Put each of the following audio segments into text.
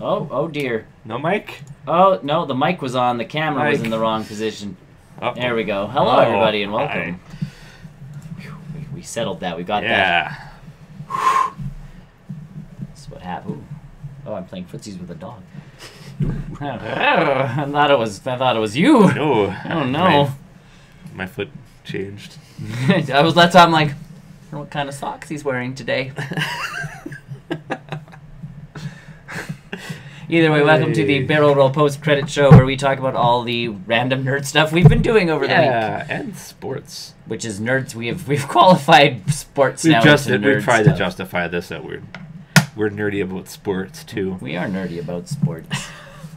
Oh dear. No mic? Oh, no, the mic was on. The camera was in the wrong position. There we go. Hello, everybody, and welcome. We settled that. We got that. That's what happened. Oh, I'm playing footsies with a dog. I thought it was you. No. Oh no. My foot changed. That's how I'm like, I don't know what kind of socks he's wearing today. Either way, welcome to the Barrel Roll post-credit show where we talk about all the random nerd stuff we've been doing over the week. Yeah, and sports. Which is nerds. We've qualified sports now into nerd We've tried to justify this that we're nerdy about sports too. We are nerdy about sports.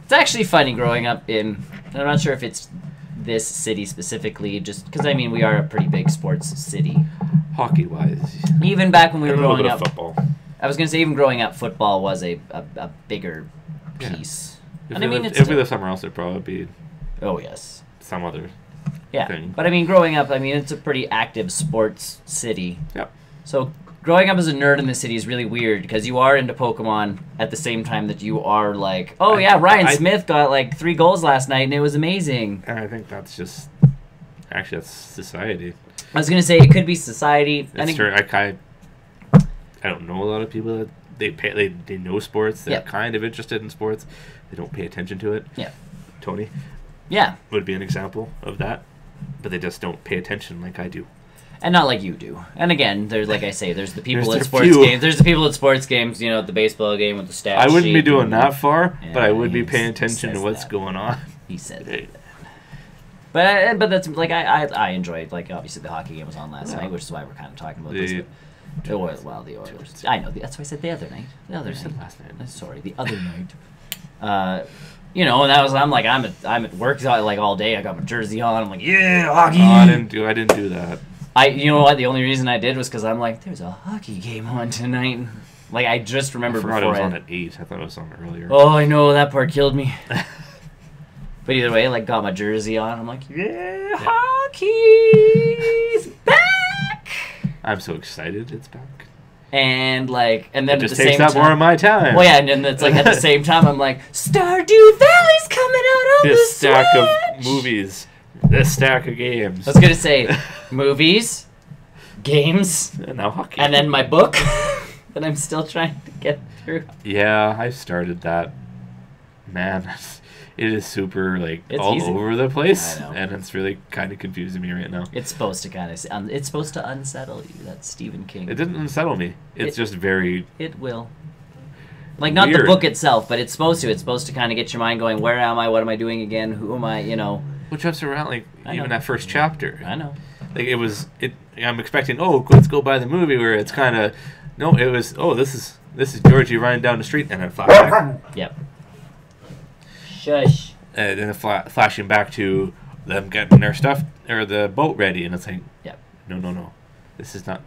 It's actually funny growing up in, I'm not sure if it's this city specifically, just because, I mean, we are a pretty big sports city. Hockey-wise. Even back when we were growing up. Football. I was going to say, even growing up, football was a bigger piece. Yeah. And I mean, if we lived somewhere else, it'd probably be some other thing. But I mean, growing up, I mean, it's a pretty active sports city. Yep. So growing up as a nerd in the city is really weird because you are into Pokemon at the same time that you are like, oh yeah, Ryan Smith got like 3 goals last night and it was amazing. And I think that's just, actually that's society. I was going to say it could be society. It's true. I don't know a lot of people that they know sports. They're kind of interested in sports. They don't pay attention to it. Yeah. Tony. Yeah. Would be an example of that. But they just don't pay attention like I do. And not like you do. And again, there's like I say, there's the people at sports games. There's the people at sports games, you know, at the baseball game with the stats. I wouldn't be doing that far, but I would be paying attention to what's going on. He said that. But that's like I enjoyed, like, obviously the hockey game was on last night, which is why we're kind of talking about this. The Oilers. I know. That's why I said the other night. The other night. Last night. Sorry, the other night. You know, and that was I'm at work like all day. I got my jersey on. I'm like, yeah, hockey. Oh, I didn't do that. You know what? The only reason I did was because I'm like, there's a hockey game on tonight. Like I just remembered before. It was on at 8. I thought it was on earlier. Oh, I know, that part killed me. But either way, like, got my jersey on. I'm like, yeah, hockey's back. I'm so excited it's back. And like, and then it just at the takes same up time, more of my time. Well, yeah, and then it's like at the same time, I'm like, Stardew Valley's coming out on this the stack Switch. of movies, this stack of games. I was gonna say movies, games, and now hockey, and then my book that I'm still trying to get through. Yeah, I started that. Man, it is super it's all easy. Over the place, I know. and it's really kind of confusing me right now. It's supposed to it's supposed to unsettle you. That's Stephen King. It didn't unsettle me. It's just very. It will. Like, not weird. the book itself, but it's supposed to. It's supposed to kind of get your mind going. Where am I? What am I doing again? Who am I? You know. Which jumps around even that first chapter. I know. Like it was. I'm expecting. Oh, let's go by the movie where it's kind of. No, it was. Oh, this is Georgie running down the street and then flashback. Yep. Shush. And then flashing back to them getting their stuff or the boat ready, and it's like, yep. No, this is not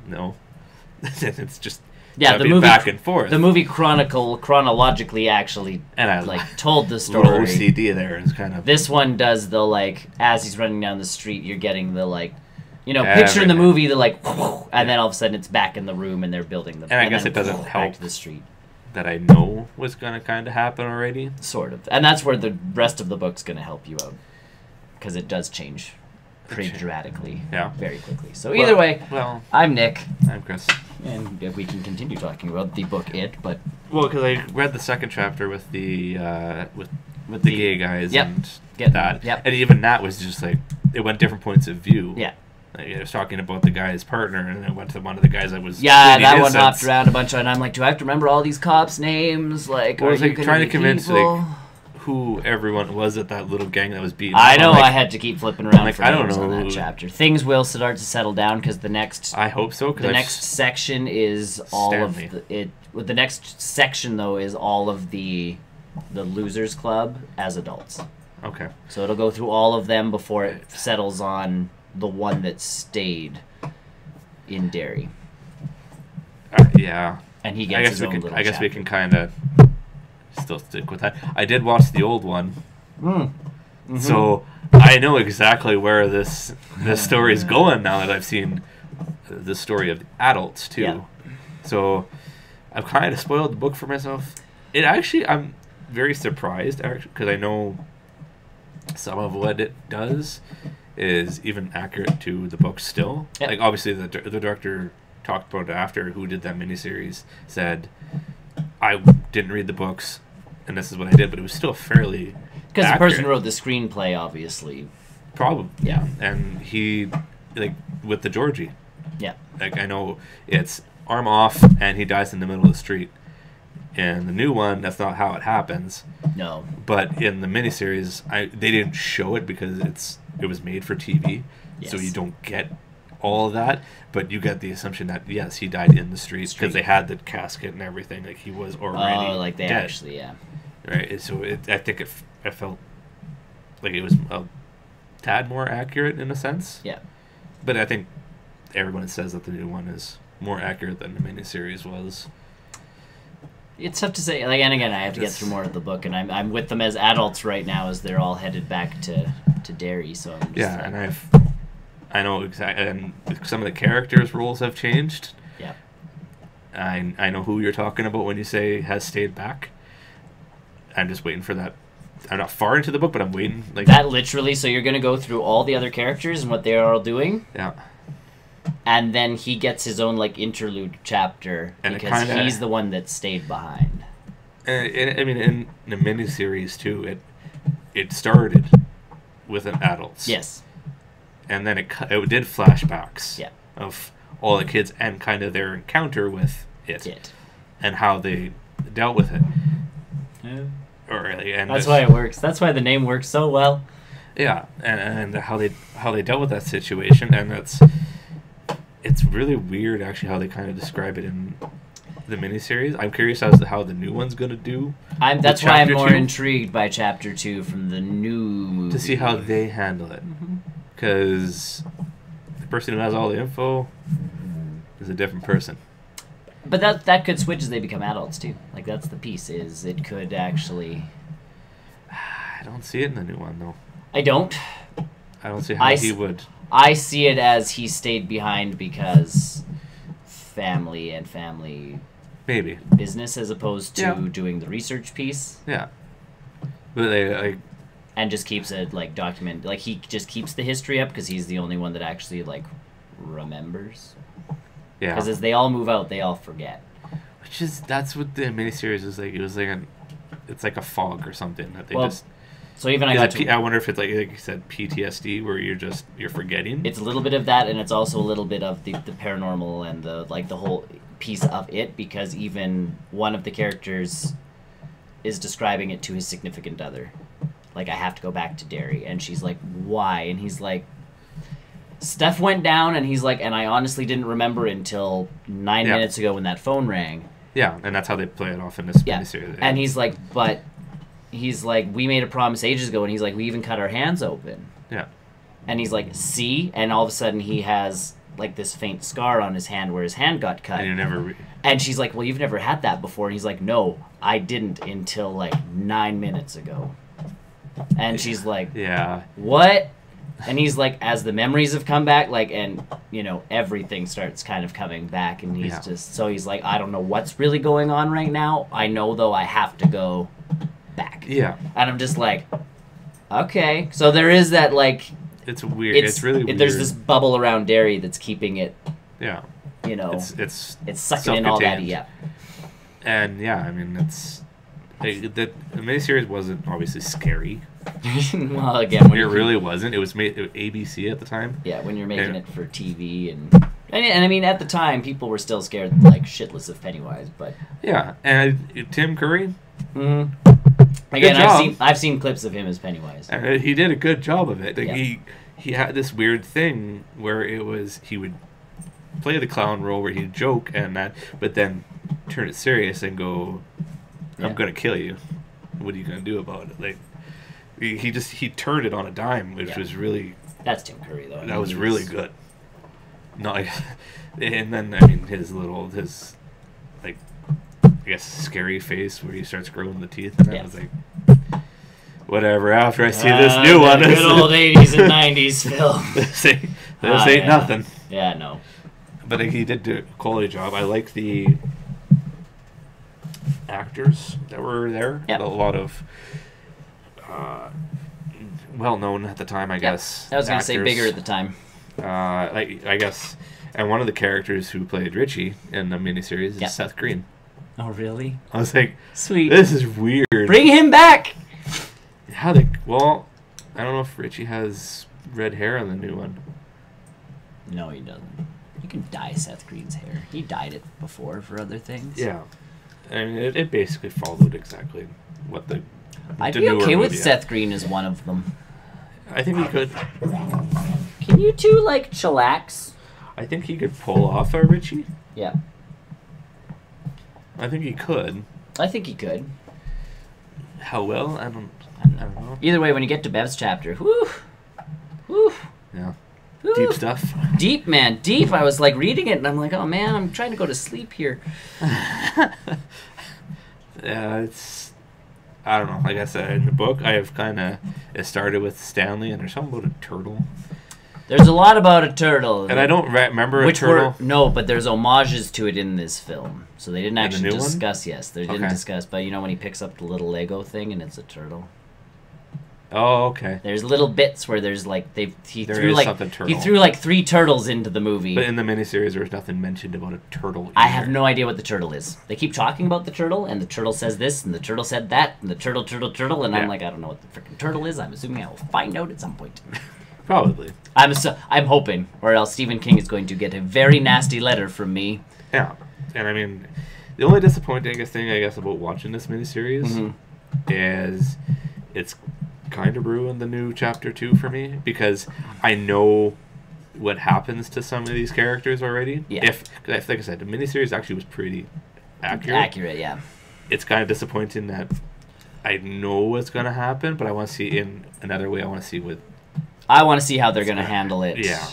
it's just the movie back and forth. The movie chronologically actually told the story. OCD there is kind of. This one does the as he's running down the street, you're getting the picture in the movie the and then all of a sudden it's back in the room and they're building the. And I guess it doesn't help back to the street. That I know was going to kind of happen already. Sort of. And that's where the rest of the book's going to help you out. Because it does change pretty dramatically. Yeah. Very quickly. So either way, I'm Nick. I'm Chris. And we can continue talking about the book but... Well, because I read the second chapter with the with the gay guys and that. Yep. And even that was just it went different points of view. Yeah. I was talking about the guy's partner, and it went to one of the guys that was. Yeah, that one hopped around a bunch, and I'm like, do I have to remember all these cops' names? Like, well, I was trying to convince people? Who everyone was at that little gang that was beaten. I know. I had to keep flipping around for I don't names know on that chapter. Things will start to settle down because the next. I hope so. The next section is all of it. The next section though is all of the Losers Club as adults. Okay. So it'll go through all of them before it settles on the one that stayed in Derry. Yeah. And he gets his own little I guess chapter. we can kind of still stick with that. I did watch the old one. Mm-hmm. So I know exactly where this story is going now that I've seen the story of the adults too. Yeah. So I've kind of spoiled the book for myself. It actually, very surprised actually, because I know some of what it does is even accurate to the book still. Yep. Like obviously the director talked about it after, who did that miniseries, said I didn't read the books and this is what I did, but it was still fairly because the accurate. person who wrote the screenplay, obviously. Probably, Yeah. And he, like, with the Georgie. Yeah. Like, I know it's arm off and he dies in the middle of the street. In the new one, that's not how it happens. No. But in the miniseries, they didn't show it because it was made for TV. Yes. So you don't get all of that. But you get the assumption that, yes, he died in the street because they had the casket and everything. Like, he was already like they dead. actually, yeah. Right? So I think it felt like it was a tad more accurate in a sense. Yeah. But I think everyone says that the new one is more accurate than the miniseries was. It's tough to say. Like, and again, I have to get through more of the book, and I'm with them as adults right now as they're all headed back to Derry. So I'm just Yeah, like, and I know exactly, and some of the characters' roles have changed. Yeah. I know who you're talking about when you say has stayed back. I'm just waiting for that. I'm not far into the book, but I'm waiting. Like that literally. So you're gonna go through all the other characters and what they are all doing. Yeah. And then he gets his own like interlude chapter And because he's the one that stayed behind. And I mean, in the miniseries too, it started with an adults. Yes. And then it did flashbacks. Yeah. Of all the kids and kind of their encounter with it. And how they dealt with it. Yeah. And that's why it works. That's why the name works so well. Yeah, and how they dealt with that situation, and it's really weird actually how they kind of describe it in the miniseries. I'm curious as to how the new one's gonna do. That's why I'm more 2 intrigued by Chapter 2 from the new movie to see how they handle it, because the person who has all the info is a different person. But that could switch as they become adults too. Like that's the piece is it could actually. I don't see it in the new one though. I don't. I don't see how he would. I see it as he stayed behind because family and family maybe business as opposed to doing the research piece. Yeah. But they and just keeps it like document like he just keeps the history up because he's the only one that actually like remembers. Yeah. Because as they all move out, they all forget. That's what the miniseries is like. It was like it's like a fog or something that they just. So even I wonder if it's like you said PTSD where you're forgetting. It's a little bit of that, and it's also a little bit of the paranormal and the whole piece of it because even one of the characters is describing it to his significant other. Like, I have to go back to Derry, and she's like, why? And he's like, stuff went down, and he's like, and I honestly didn't remember until 9 minutes ago when that phone rang. Yeah, and that's how they play it off in this miniseries. And he's like, we made a promise ages ago, and he's like, we even cut our hands open. Yeah. And he's like, see? And all of a sudden he has, like, this faint scar on his hand where his hand got cut. And you never... And she's like, well, you've never had that before. And he's like, no, I didn't until, like, 9 minutes ago. And she's like, yeah. What? And he's like, as the memories have come back, like, and, you know, everything starts kind of coming back. And he's so he's like, I don't know what's really going on right now. I know, though, I have to go back. Yeah. And I'm just like, okay. So there is that, like... It's weird. It's really weird. There's this bubble around Derry that's keeping it... Yeah. You know... It's sucking in all that, yeah. And, yeah, I mean, the miniseries wasn't obviously scary. Well, again... It really wasn't. It was made ABC at the time. Yeah, when you're making it for TV and I mean, at the time, people were still scared, like, shitless of Pennywise, but... Yeah, and Tim Curry... Mm-hmm. Again, I've seen clips of him as Pennywise. And he did a good job of it. Like, yeah. He had this weird thing where he would play the clown role where he'd joke and that, but then turn it serious and go, I'm gonna kill you. What are you gonna do about it? Like, he turned it on a dime, which was really... That's Tim Curry, though. That was really good. No, and then, I mean, his like, I guess, scary face where he starts growing the teeth, and I was like, whatever, after I see this new one. Good old 80s and 90s film. This ain't nothing. Yeah, no. But he did do a quality job. I like the actors that were there. Yep. A lot of well known at the time, I guess. I was going to say actors. bigger at the time. I guess, and one of the characters who played Richie in the miniseries is Seth Green. Oh, really? I was like, sweet. This is weird. Bring him back. Well, I don't know if Richie has red hair on the new one. No, he doesn't. You can dye Seth Green's hair. He dyed it before for other things. Yeah, and it basically followed exactly what the. I'd the be newer okay with movie Seth Green as one of them. I think he could. Can you two like chillax? I think he could pull off a Richie. Yeah. I think he could. I think he could. How well? I don't know. Either way, when you get to Bev's chapter, whoo, whoo, Yeah. whoo. Deep stuff. Deep, man, deep. I was like reading it, and I'm like, oh man, I'm trying to go to sleep here. Yeah, it's. I don't know. Like I said, in the book, I have it started with Stanley, and there's something about a turtle. There's a lot about a turtle. And I don't remember a turtle. No, but there's homages to it in this film. So they didn't actually new one? discuss, yes, they didn't discuss, but you know when he picks up the little Lego thing and it's a turtle? Oh, okay. There's little bits where there's like, he There threw is like, something turtle. he threw like 3 turtles into the movie. But in the miniseries, there's nothing mentioned about a turtle either. I have no idea what the turtle is. They keep talking about the turtle, and the turtle says this, and the turtle said that, and the turtle, and I'm like, I don't know what the freaking turtle is. I'm assuming I will find out at some point. Probably. I'm hoping, or else Stephen King is going to get a very nasty letter from me. Yeah. And I mean, the only disappointing thing, I guess, about watching this miniseries is it's kind of ruined the new chapter 2 for me, because I know what happens to some of these characters already. Yeah. If like I said, the miniseries actually was pretty accurate. Accurate, yeah. It's kind of disappointing that I know what's going to happen, but I want to see in another way. I want to see what... I want to see how they're going to handle it. Yeah.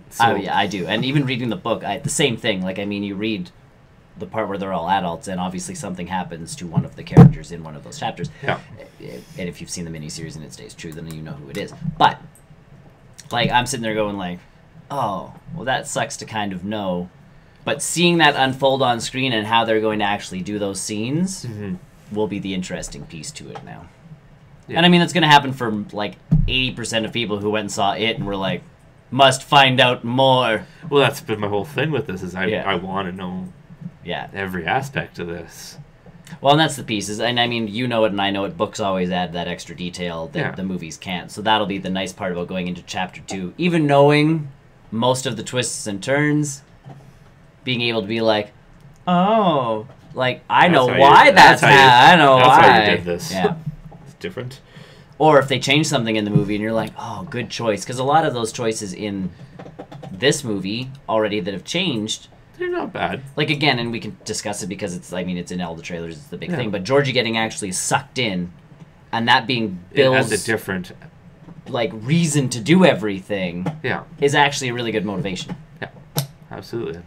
So, yeah, I do. And even reading the book, the same thing. Like, I mean, you read the part where they're all adults, and obviously something happens to one of the characters in one of those chapters. Yeah. And if you've seen the miniseries and it stays true, then you know who it is. But, like, I'm sitting there going like, oh, well, that sucks to kind of know. But seeing that unfold on screen and how they're going to actually do those scenes will be the interesting piece to it now. Yeah. And I mean, that's going to happen for like 80% of people who went and saw it and were like, must find out more. Well, that's been my whole thing with this, is I want to know every aspect of this. Well, and that's the pieces. And I mean, you know it and I know it. Books always add that extra detail that the movies can't. So that'll be the nice part about going into chapter 2. Even knowing most of the twists and turns, being able to be like, oh, like, I know why that's happening. I know why. That's how you did this. Yeah. It's different. Or if they change something in the movie and you're like, oh, good choice. Because a lot of those choices in this movie already that have changed, they're not bad. Like, again, and we can discuss it because it's, I mean, it's in all the trailers, it's the big thing. But Georgie getting actually sucked in, and that being Bill's... It has a different... like, reason to do everything is actually a really good motivation. Yeah, absolutely.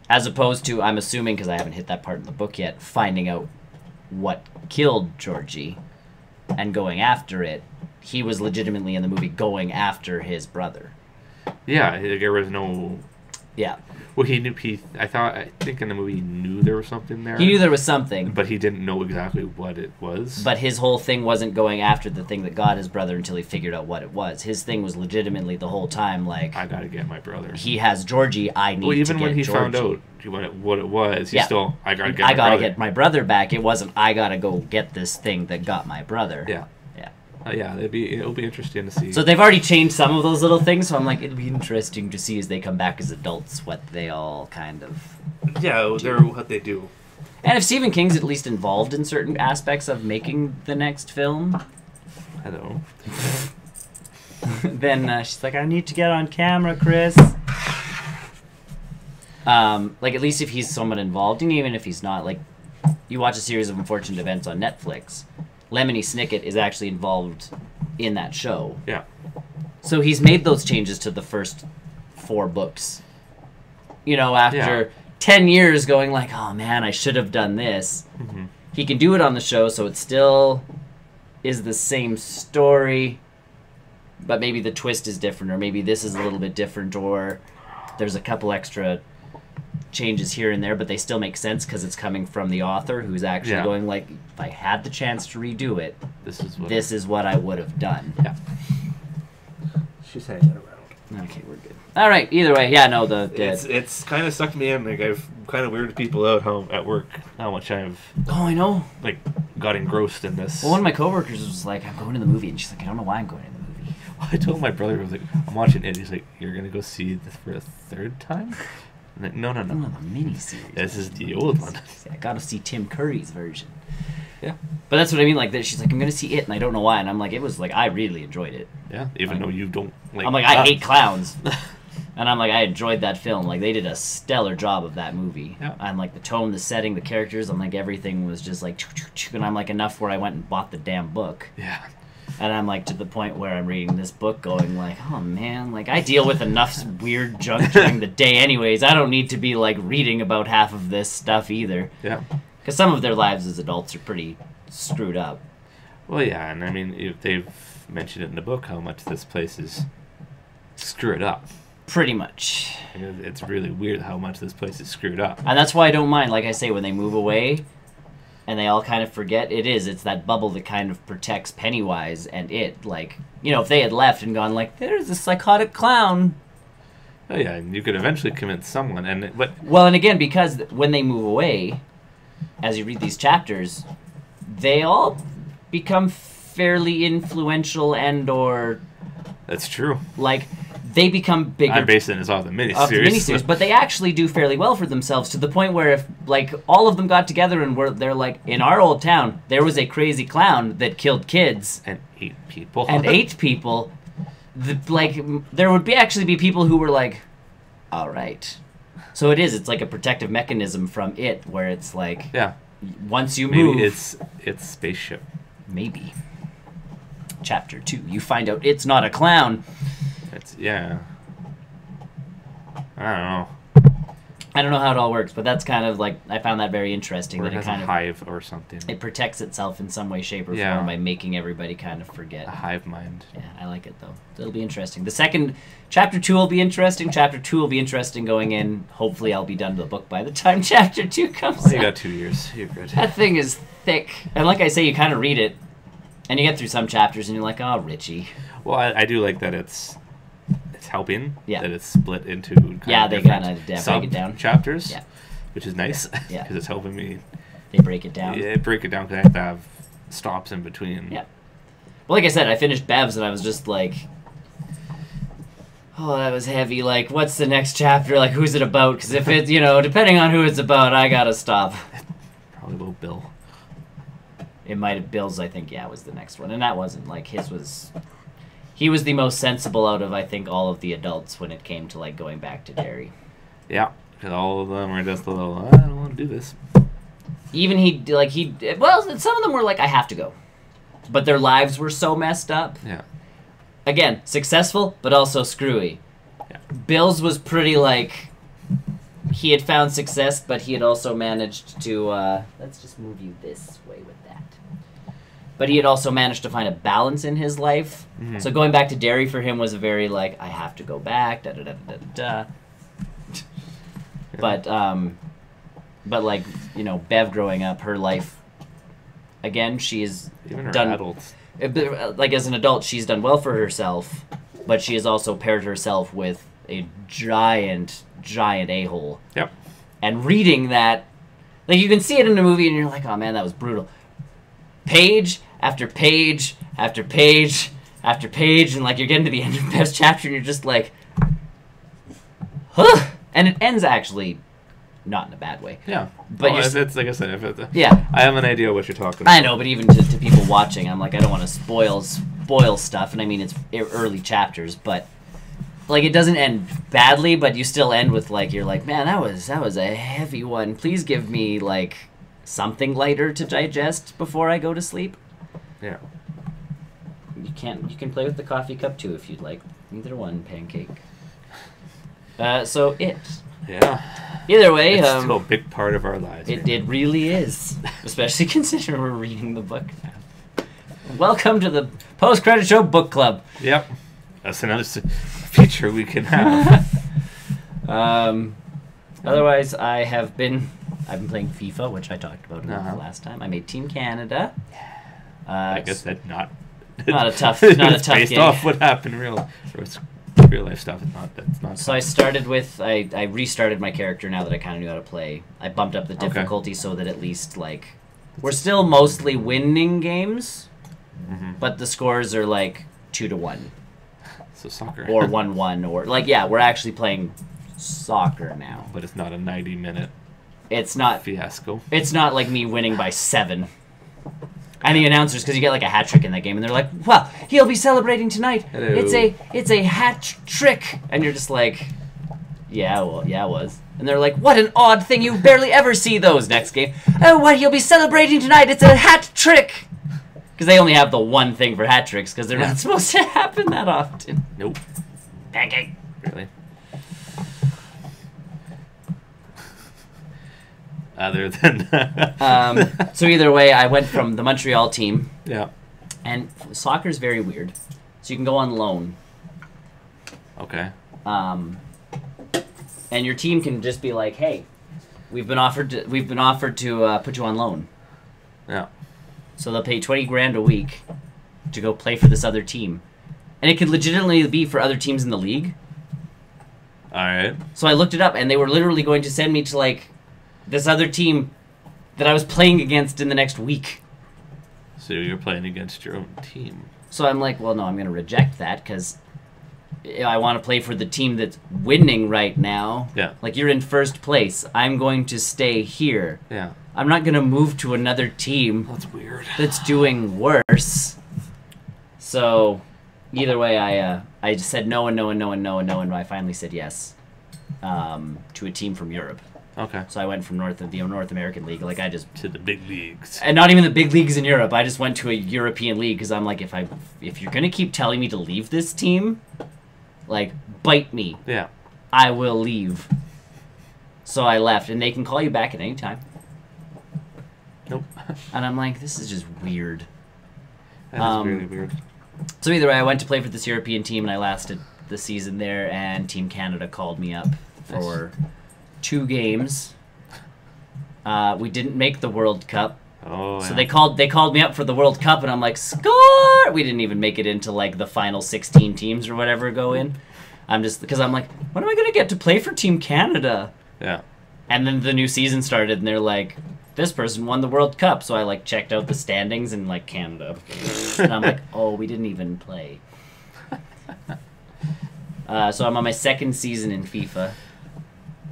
As opposed to, I'm assuming, because I haven't hit that part in the book yet, finding out what killed Georgie and going after it. He was legitimately in the movie going after his brother. Yeah, there was no... Yeah. Well, he knew. I think in the movie he knew there was something there. He knew there was something, but he didn't know exactly what it was. But his whole thing wasn't going after the thing that got his brother until he figured out what it was. His thing was legitimately the whole time like, I gotta get my brother. He has Georgie. I need to get Georgie. Well, even when he found out what it was, he still I gotta get my brother back. It wasn't I gotta go get this thing that got my brother. Yeah. It'll be interesting to see. So they've already changed some of those little things, so I'm like, it'll be interesting to see as they come back as adults what they all kind of what they do. And if Stephen King's at least involved in certain aspects of making the next film, I don't know. Then she's like, I need to get on camera, Chris. Like, at least if he's somewhat involved, and even if he's not, like, you watch a series of unfortunate events on Netflix, Lemony Snicket is actually involved in that show. Yeah. So he's made those changes to the first 4 books. You know, after 10 years going like, oh man, I should have done this. Mm-hmm. He can do it on the show, so it still is the same story, but maybe the twist is different, or maybe this is a little bit different, or there's a couple extra changes here and there, but they still make sense because it's coming from the author who's actually going like, if I had the chance to redo it, this is what I would have done. Yeah. She's hanging around. Okay, we're good. All right. Either way, yeah. No, it's kind of sucked me in. Like I've kind of weirded people out at work how much I've I know like got engrossed in this. Well, one of my coworkers was like, "I'm going to the movie," and she's like, "I don't know why I'm going to the movie." I told my brother, I was like, "I'm watching it." He's like, "You're gonna go see this for a third time?" I'm like, no. The miniseries. This is the old one. I got to see Tim Curry's version. Yeah. But that's what I mean. Like that, she's like, "I'm gonna see it," and I don't know why. And I'm like, "It was like I really enjoyed it." Yeah. Even though you don't like. I'm like, I hate clowns. And I'm like, I enjoyed that film. Like, they did a stellar job of that movie. Yeah. And, like, the tone, the setting, the characters, I'm like, everything was just, like, and I'm, like, enough where I went and bought the damn book. Yeah. And I'm, like, to the point where I'm reading this book going, like, oh, man. Like, I deal with enough weird junk during the day anyways. I don't need to be, like, reading about half of this stuff either. Yeah. Because some of their lives as adults are pretty screwed up. Well, yeah, and I mean, if they've mentioned it in the book how much this place is screwed up. Pretty much. It's really weird how much this place is screwed up. And that's why I don't mind, like I say, when they move away and they all kind of forget. It's that bubble that kind of protects Pennywise and it. Like, you know, if they had left and gone, like, there's a psychotic clown. Oh, yeah, and you could eventually convince someone. Well, and again, because when they move away, as you read these chapters, they all become fairly influential and/or... That's true. Like... They become bigger. I'm basing this off the miniseries. But they actually do fairly well for themselves to the point where if, like, all of them got together and they're like, in our old town, there was a crazy clown that killed kids. And ate people. There would actually be people who were like, all right. So it's like a protective mechanism from it where it's like, yeah. Once you move. Maybe it's spaceship. Maybe. Chapter 2, you find out it's not a clown. Yeah. I don't know. I don't know how it all works, but that's kind of like I found that very interesting. Or that it has kind a of hive or something. It protects itself in some way, shape, or form by making everybody kind of forget. A hive mind. Yeah, I like it though. It'll be interesting. The second chapter 2 will be interesting. Chapter 2 will be interesting going in. Hopefully, I'll be done with the book by the time chapter 2 comes. You got 2 years. You're good. That thing is thick, and like I say, you kind of read it, and you get through some chapters, and you're like, oh, Richie. Well, I do like that it's helping. Yeah. That it's split into they kind of break it down chapters. Yeah. Which is nice. Yeah. Because it's helping me. They break it down. Yeah, break it down because I have to have stops in between. Yeah. Well, like I said, I finished Bev's and I was just like, oh, that was heavy. Like, what's the next chapter? Like, who's it about? Because if it's, depending on who it's about, I gotta stop. Probably about Bill. It might have Bill's, I think, was the next one. And that wasn't, like, his was... He was the most sensible out of, I think, all of the adults when it came to, like, going back to Derry. Yeah, because all of them were just a little, I don't want to do this. Even some of them were like, I have to go. But their lives were so messed up. Yeah. Again, successful, but also screwy. Yeah. Bill's was pretty, like, he had found success, but he had also managed to, let's just move you this way with that. But he had also managed to find a balance in his life. Mm-hmm. So going back to Derry for him was a very, like, I have to go back, da-da-da-da-da-da. Yeah. But like, Bev growing up, her life, again, she's even her done... adults. Like, as an adult, she's done well for herself, but she has also paired herself with a giant a-hole. Yep. And reading that, like, you can see it in the movie and you're like, oh man, that was brutal. Page after page after page after page, and like you're getting to the end of Bev's chapter and you're just like, huh. And it ends actually not in a bad way. Yeah. But if it's like I said, yeah, I have an idea what you're talking about. I know, but even to people watching, I'm like, I don't want to spoil stuff, and I mean it's early chapters, but like it doesn't end badly, but you still end with like you're like, man, that was a heavy one. Please give me like something lighter to digest before I go to sleep. Yeah. You can play with the coffee cup too if you'd like. Either one, pancake. So it. Yeah. Either way, it's still a big part of our lives. It really is, especially considering we're reading the book now. Welcome to the post-credit show book club. Otherwise, I've been playing FIFA, which I talked about last time. I made Team Canada. I guess that's not a tough based game. off what happened real life stuff. That's not. So I started with I restarted my character now that I kind of knew how to play. I bumped up the difficulty so that at least like we're still mostly winning games, but the scores are like 2-1. So soccer. Or 1-1 or like we're actually playing soccer now. But it's not a 90-minute. It's not fiasco. It's not like me winning by 7. And the announcers, because you get like a hat trick in that game, and they're like, "Well, he'll be celebrating tonight. Hello. It's a hat trick," and you're just like, "Yeah, well, yeah, it was." And they're like, "What an odd thing! You barely ever see those." Next game, "Oh, what? He'll be celebrating tonight. It's a hat trick." Because they only have the one thing for hat tricks, because they're not supposed to happen that often. Nope. Pancake. Really. Other than so either way, I went from the Montreal team. Yeah. And soccer's very weird. So you can go on loan. Okay. And your team can just be like, "Hey, we've been offered to put you on loan." Yeah. So they'll pay 20 grand a week to go play for this other team. And it could legitimately be for other teams in the league. All right. So I looked it up, and they were literally going to send me to like this other team that I was playing against in the next week. So you're playing against your own team. So I'm like, well, no, I'm going to reject that because I want to play for the team that's winning right now. Yeah. Like, you're in first place. I'm going to stay here. Yeah. I'm not going to move to another team. That's weird. That's doing worse. So, either way, I just said no and no and no and no and no, and I finally said yes to a team from Europe. Okay. So I went from the North American League. Like, I just to the big leagues. And not even the big leagues in Europe. I just went to a European league because I'm like, if you're gonna keep telling me to leave this team, like, bite me. Yeah. I will leave. So I left, and they can call you back at any time. Nope. And I'm like, this is just weird. That is really weird. So either way, I went to play for this European team, and I lasted the season there, and Team Canada called me up for 2 games. We didn't make the World Cup. Oh, so they called me up for the World Cup, and I'm like, score! We didn't even make it into like the final 16 teams or whatever go in. Because I'm like, when am I gonna get to play for Team Canada? Yeah. And then the new season started, and they're like, this person won the World Cup. So I like checked out the standings and like Canada, and I'm like, oh, we didn't even play. So I'm on my 2nd season in FIFA.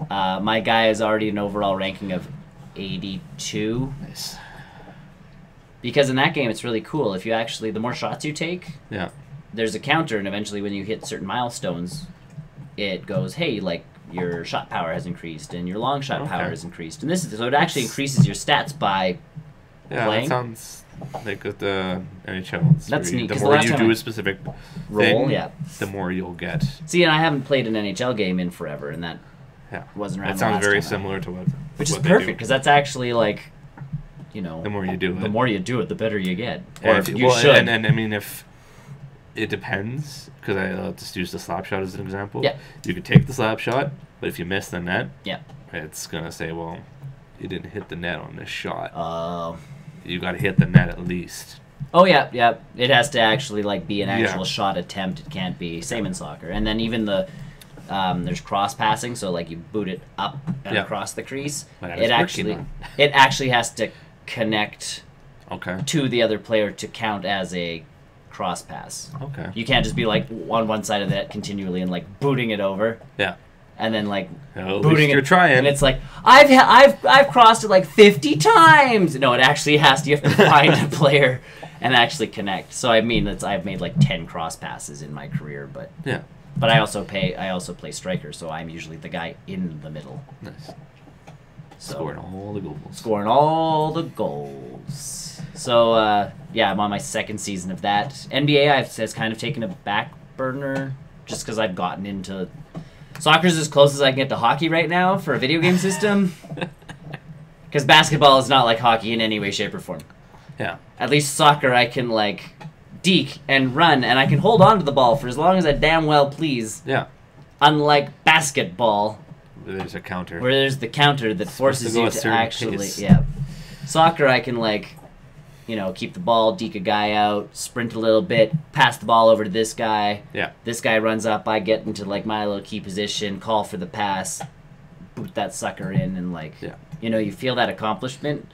My guy is already an overall ranking of 82. Nice. Because in that game, it's really cool. If you actually, the more shots you take, there's a counter, and eventually when you hit certain milestones, it goes, hey, like, your shot power has increased, and your long shot power has increased. And so it actually increases your stats by playing. That sounds like with the NHL. That's neat. The more you do a specific role, thing, the more you'll get. See, and I haven't played an NHL game in forever, and that wasn't around. That sounds very similar to what. Which is perfect, because that's actually like, you know, the more you do it, the better you get. Or if you should. And I mean, if it depends, because I just use the slap shot as an example. Yeah. You could take the slap shot, but if you miss the net, yeah, it's gonna say, well, you didn't hit the net on this shot. Oh. You got to hit the net at least. Oh yeah. It has to actually like be an actual shot attempt. It can't be same in soccer. And then even the there's cross passing, so like you boot it up and across the crease. It actually has to connect to the other player to count as a cross pass. Okay. You can't just be like on one side of the net continually and like booting it over. Yeah. And then like booting it. You're trying. And it's like I've crossed it like 50 times. No, it actually has to. You have to find a player and actually connect. So I mean, I've made like 10 cross passes in my career, but yeah. But I also play striker, so I'm usually the guy in the middle. Nice. So, scoring all the goals. So I'm on my 2nd season of that. NBA has kind of taken a back burner just because I've gotten into soccer's as close as I can get to hockey right now for a video game system. Because basketball is not like hockey in any way, shape, or form. Yeah. At least soccer, I can like deke and run, and I can hold on to the ball for as long as I damn well please. Yeah. Unlike basketball, there's a counter. Where there's the counter that forces you to actually... pace. Yeah. Soccer, I can, like, you know, keep the ball, deke a guy out, sprint a little bit, pass the ball over to this guy. Yeah. This guy runs up, I get into, like, my little key position, call for the pass, boot that sucker in, and, like, you know, you feel that accomplishment.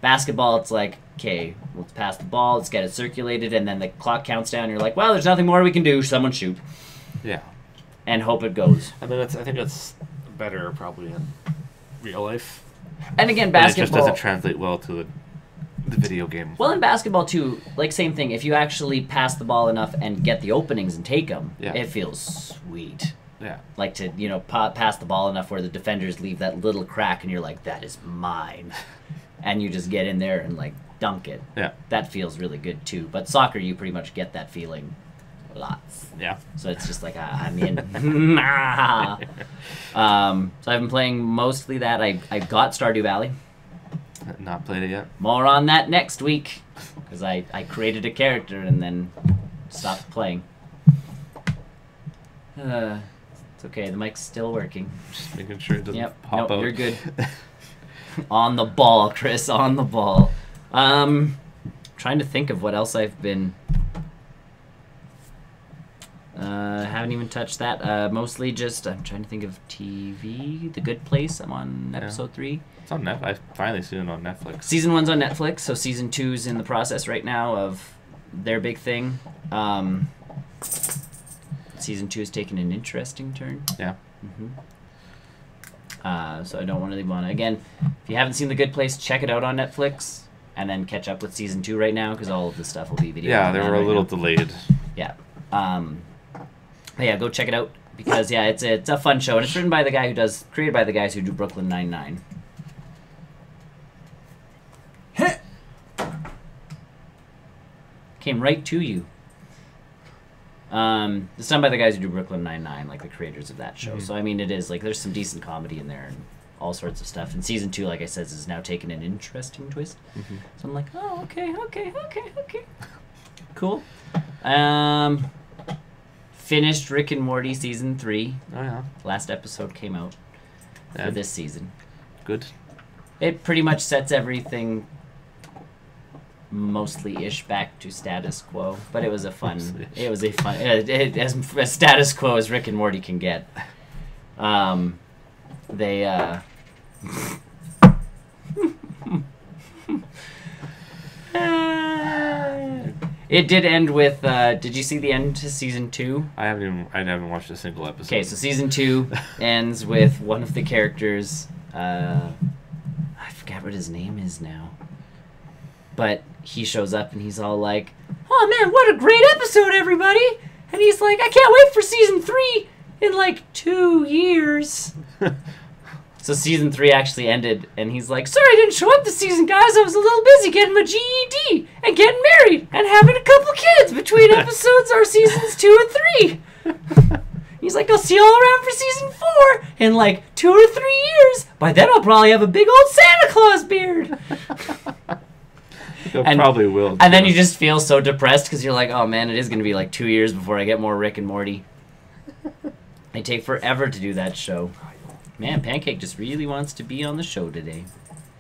Basketball, it's like, okay, let's pass the ball, let's get it circulated, and then the clock counts down, and you're like, well, there's nothing more we can do, someone shoot. Yeah. And hope it goes. I mean, I think that's better probably in real life. And again, But basketball... it just doesn't translate well to the video game. Well, in basketball, too, like, same thing. If you actually pass the ball enough and get the openings and take them, it feels sweet. Yeah. Like to, you know, pass the ball enough where the defenders leave that little crack and you're like, that is mine. And you just get in there and, like, dunk it. Yeah. That feels really good, too. But soccer, you pretty much get that feeling lots. Yeah. So it's just like, I'm in. So I've been playing mostly that. I got Stardew Valley. Not played it yet. More on that next week. Because I created a character and then stopped playing. It's okay, the mic's still working. Just making sure it doesn't pop out. You're good. On the ball, Chris, on the ball. Trying to think of what else I've been... haven't even touched that. Mostly just, I'm trying to think of TV. The Good Place, I'm on episode 3. It's on Netflix. I've finally seen it on Netflix. Season 1's on Netflix, so Season 2's in the process right now of their big thing. Season 2 is taking an interesting turn. Yeah. So I don't really want to... Again, if you haven't seen The Good Place, check it out on Netflix, and then catch up with Season 2 right now, because all of the stuff will be video. Yeah, they were a little delayed. Yeah. But yeah, go check it out, because, yeah, it's a fun show, and it's written by the guy created by the guys who do Brooklyn Nine-Nine. Came right to you. It's done by the guys who do Brooklyn Nine-Nine, like the creators of that show. So, I mean, it is, like, there's some decent comedy in there and all sorts of stuff. And Season 2, like I said, is now taking an interesting twist. So I'm like, oh, okay. Cool. Finished Rick and Morty Season 3. Oh, yeah. Last episode came out for this season. Good. It pretty much sets everything mostly-ish back to status quo, but it was a fun... as status quo as Rick and Morty can get. It did end with, did you see the end to Season 2? I haven't watched a single episode. Okay, so Season 2 ends with one of the characters, I forgot what his name is now. But he shows up and he's all like, oh man, what a great episode, everybody! And he's like, I can't wait for Season 3 in like 2 years. So Season 3 actually ended, and he's like, sorry I didn't show up this season, guys. I was a little busy getting my GED and getting married and having a couple kids between episodes or Seasons 2 and 3. He's like, I'll see you all around for Season 4 in like 2 or 3 years. By then I'll probably have a big old Santa Claus beard. Probably will. And then you just feel so depressed because you're like, oh man, it is going to be like 2 years before I get more Rick and Morty. They take forever to do that show. Man, Pancake just really wants to be on the show today.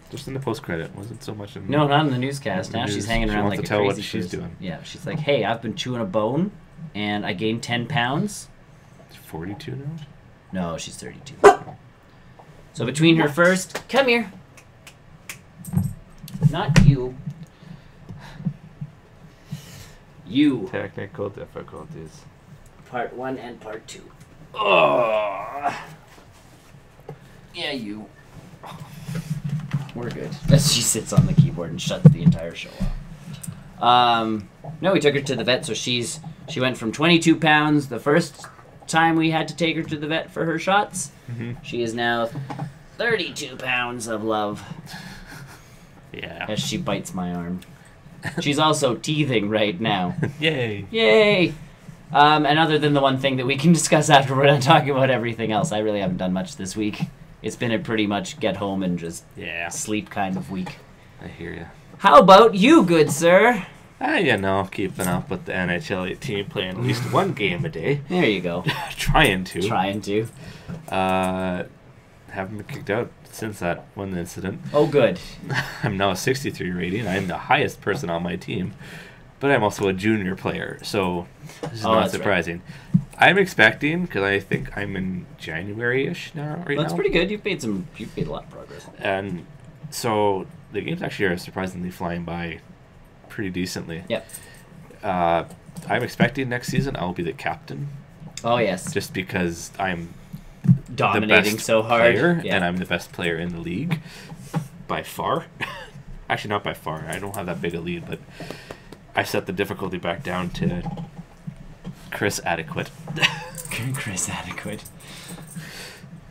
Just in the post-credit. Wasn't so much in... No, not in the newscast. Now she's hanging around like a crazy what she's doing. Yeah, she's like, hey, I've been chewing a bone, and I gained 10 pounds. She's 42 now? No, she's 32. So between her first... Come here. Not you. You. Technical difficulties. Part 1 and Part 2. Oh. Yeah, you. We're good. As she sits on the keyboard and shuts the entire show off. No, we took her to the vet, so she went from 22 pounds the first time we had to take her to the vet for her shots. She is now 32 pounds of love. Yeah. As she bites my arm. She's also teething right now. Yay. Yay! And other than the one thing that we can discuss after we're done talking about everything else, I really haven't done much this week. It's been a pretty much get home and just sleep kind of week. I hear you. How about you, good sir? Keeping up with the NHL team, playing at least one game a day. There you go. Trying to. haven't been kicked out since that one incident. Oh, good. I'm now a 63 rating. I'm the highest person on my team, but I'm also a junior player, so this is not surprising. Right. I'm expecting, because I think I'm in January-ish now. That's pretty good. You've made a lot of progress. And so the games actually are surprisingly flying by pretty decently. Yep. I'm expecting next season I'll be the captain. Oh, yes. Just because I'm dominating so hard. And I'm the best player in the league by far. Actually, not by far. I don't have that big a lead, but I set the difficulty back down to Chris adequate. Chris adequate.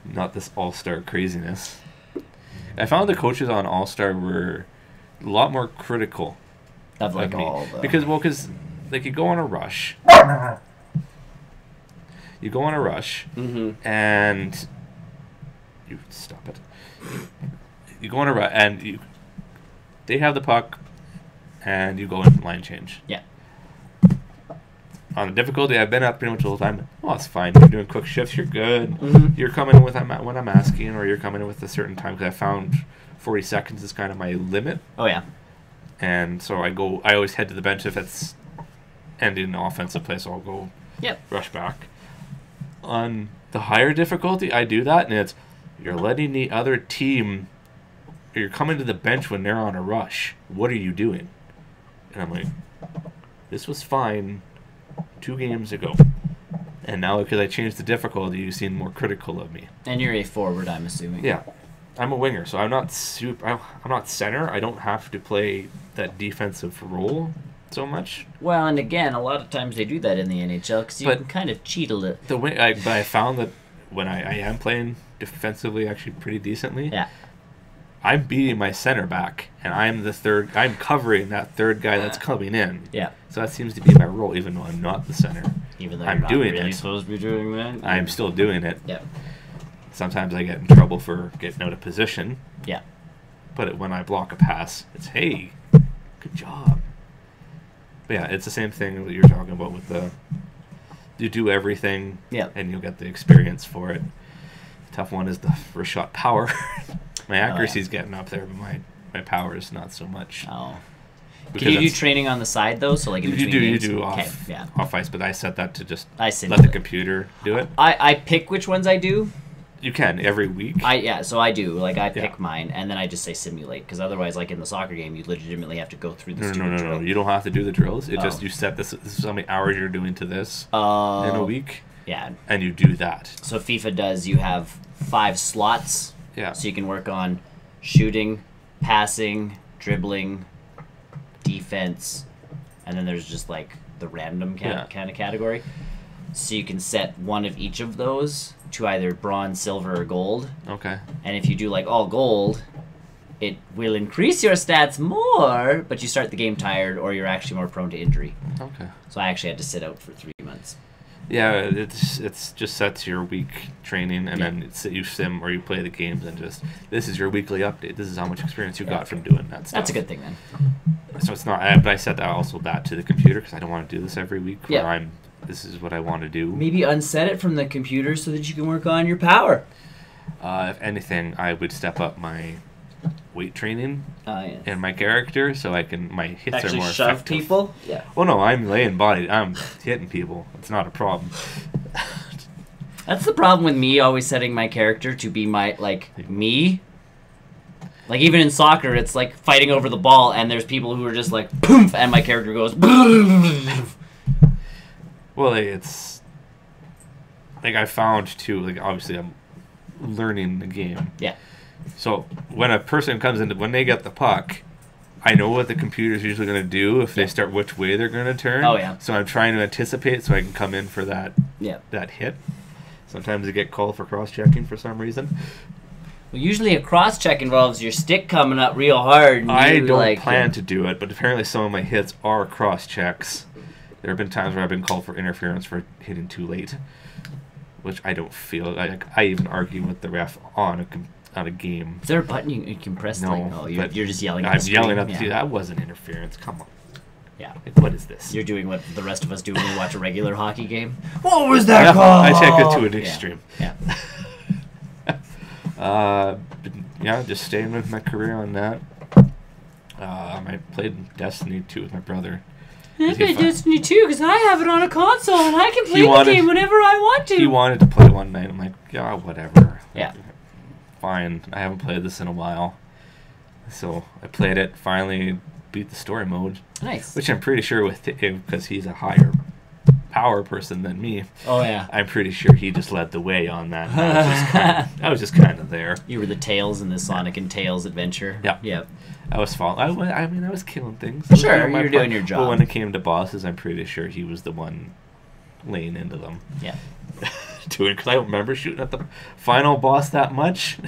Not this all-star craziness. I found the coaches on All-Star were a lot more critical of like all the... Because like you go on a rush. You go on a rush, and you stop it. You go on a rush, and they have the puck, and you go in line change. Yeah. On the difficulty, I've been up pretty much all the time. Oh, it's fine. You're doing quick shifts. You're good. You're coming in with when I'm asking, or you're coming in with a certain time, because I found 40 seconds is kind of my limit. Oh yeah. And so I always head to the bench if it's ending an offensive play, so I'll go rush back. On the higher difficulty, I do that, and it's you're letting the other team, you're coming to the bench when they're on a rush. What are you doing? And I'm like, this was fine 2 games ago. And now because I changed the difficulty, you seem more critical of me. And you're a forward, I'm assuming. Yeah. I'm a winger, so I'm not I'm not center. I don't have to play that defensive role so much. Well, and again, a lot of times they do that in the NHL because you can kind of cheat a little. But I found that when I am playing defensively actually pretty decently, I'm beating my center back, and I'm covering that third guy that's coming in. Yeah. So that seems to be my role, even though I'm not the center. Even though I'm you're doing not really it. supposed to be doing that. I'm still doing it. Yeah. Sometimes I get in trouble for getting out of position. Yeah. But when I block a pass, it's, hey, good job. But yeah, it's the same thing that you're talking about with you do everything, and you'll get the experience for it. The tough one is the first shot power. My accuracy's getting up there, but my power is not so much. Oh. Can you do training on the side, though? So like in between games? You do off ice, but I set that to just let the computer do it. I pick which ones I do. You can every week. So I do. Like I pick mine, and then I just say simulate, because otherwise, like in the soccer game, you legitimately have to go through the stupid drill. No. You don't have to do the drills. It just you set this. This is how many hours you're doing to this in a week. Yeah. And you do that. So FIFA does. You have 5 slots. Yeah. So you can work on shooting, passing, dribbling, defense, and then there's just like the random kind of category. So you can set one of each of those to either bronze, silver, or gold. Okay. And if you do like all gold, it will increase your stats more, but you start the game tired, or you're actually more prone to injury. Okay. So I actually had to sit out for 3 months. Yeah, it's just sets your week training, and then you sim or you play the games, and just this is your weekly update. This is how much experience you got from doing that stuff. That's a good thing then. So it's not, but I set that also that to the computer because I don't want to do this every week. This is what I want to do. Maybe unset it from the computer so that you can work on your power. If anything, I would step up my weight training and my character so I can my hits actually are more shove effective. People. Yeah. Well, no, I'm laying body. I'm hitting people. It's not a problem. That's the problem with me always setting my character to be me. Like even in soccer, it's like fighting over the ball, and there's people who are just like poof, and my character goes. Well, it's like I found too. Like obviously, I'm learning the game. Yeah. So when a person comes in, when they get the puck, I know what the computer's usually going to do if they start which way they're going to turn. Oh yeah. So I'm trying to anticipate so I can come in for that. Yeah. That hit. Sometimes they get called for cross-checking for some reason. Well, usually a cross-check involves your stick coming up real hard. And I don't plan to do it, but apparently some of my hits are cross-checks. There have been times where I've been called for interference for hitting too late, which I don't feel. I even argue with the ref on a game. Is there a button you can press? No, you're just yelling at I'm the screen. yelling at you. That wasn't interference. Come on. Yeah. What is this? You're doing what the rest of us do when we watch a regular hockey game. What was that call? I take it to an extreme. Yeah. Yeah, just staying with my career on that. I played Destiny 2 with my brother. I play Destiny 2 because I have it on a console and I can play the game whenever I want to. He wanted to play one night. I'm like, yeah, whatever. Yeah. Fine. I haven't played this in a while. So I played it, finally beat the story mode. Nice. Which I'm pretty sure with him, because he's a higher power person than me. Oh, yeah. I'm pretty sure he just led the way on that. I was just kind of there. You were the Tails in the Sonic and Tails adventure. Yeah. Yep. I was following. I mean, I was killing things. Sure, you were doing your job. But when it came to bosses, I'm pretty sure he was the one laying into them. Yeah. Doing, because I don't remember shooting at the final boss that much.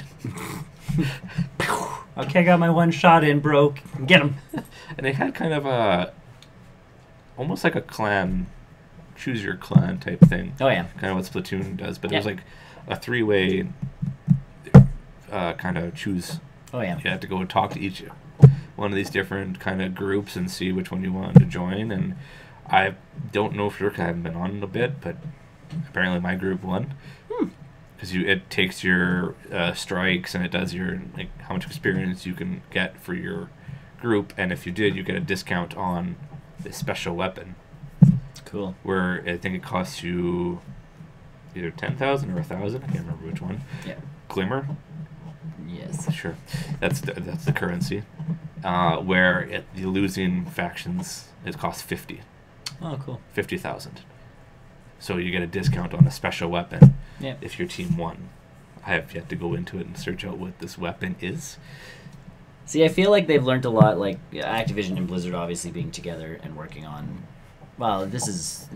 Okay, I got my one shot in, bro. Get him. And they had kind of a, almost like a clan, choose your clan type thing. Oh, yeah. Kind of what Splatoon does, but Yeah. it was like a three-way kind of choose. Oh, yeah. You have to go and talk to each one of these different kind of groups and see which one you want to join. And I don't know for sure because I haven't been on in a bit, but apparently my group won. Because it takes your strikes and it does your how much experience you can get for your group, and if you did, you get a discount on the special weapon. Cool. Where I think it costs you either 10,000 or 1,000. I can't remember which one. Yeah. Glimmer. Yes. Sure, that's the currency. Where the losing factions it costs 50. Oh, cool. 50,000. So you get a discount on a special weapon. Yeah. If your team won. I have yet to go into it and search out what this weapon is. See, I feel like they've learned a lot, like Activision and Blizzard obviously being together and working on. Well, this is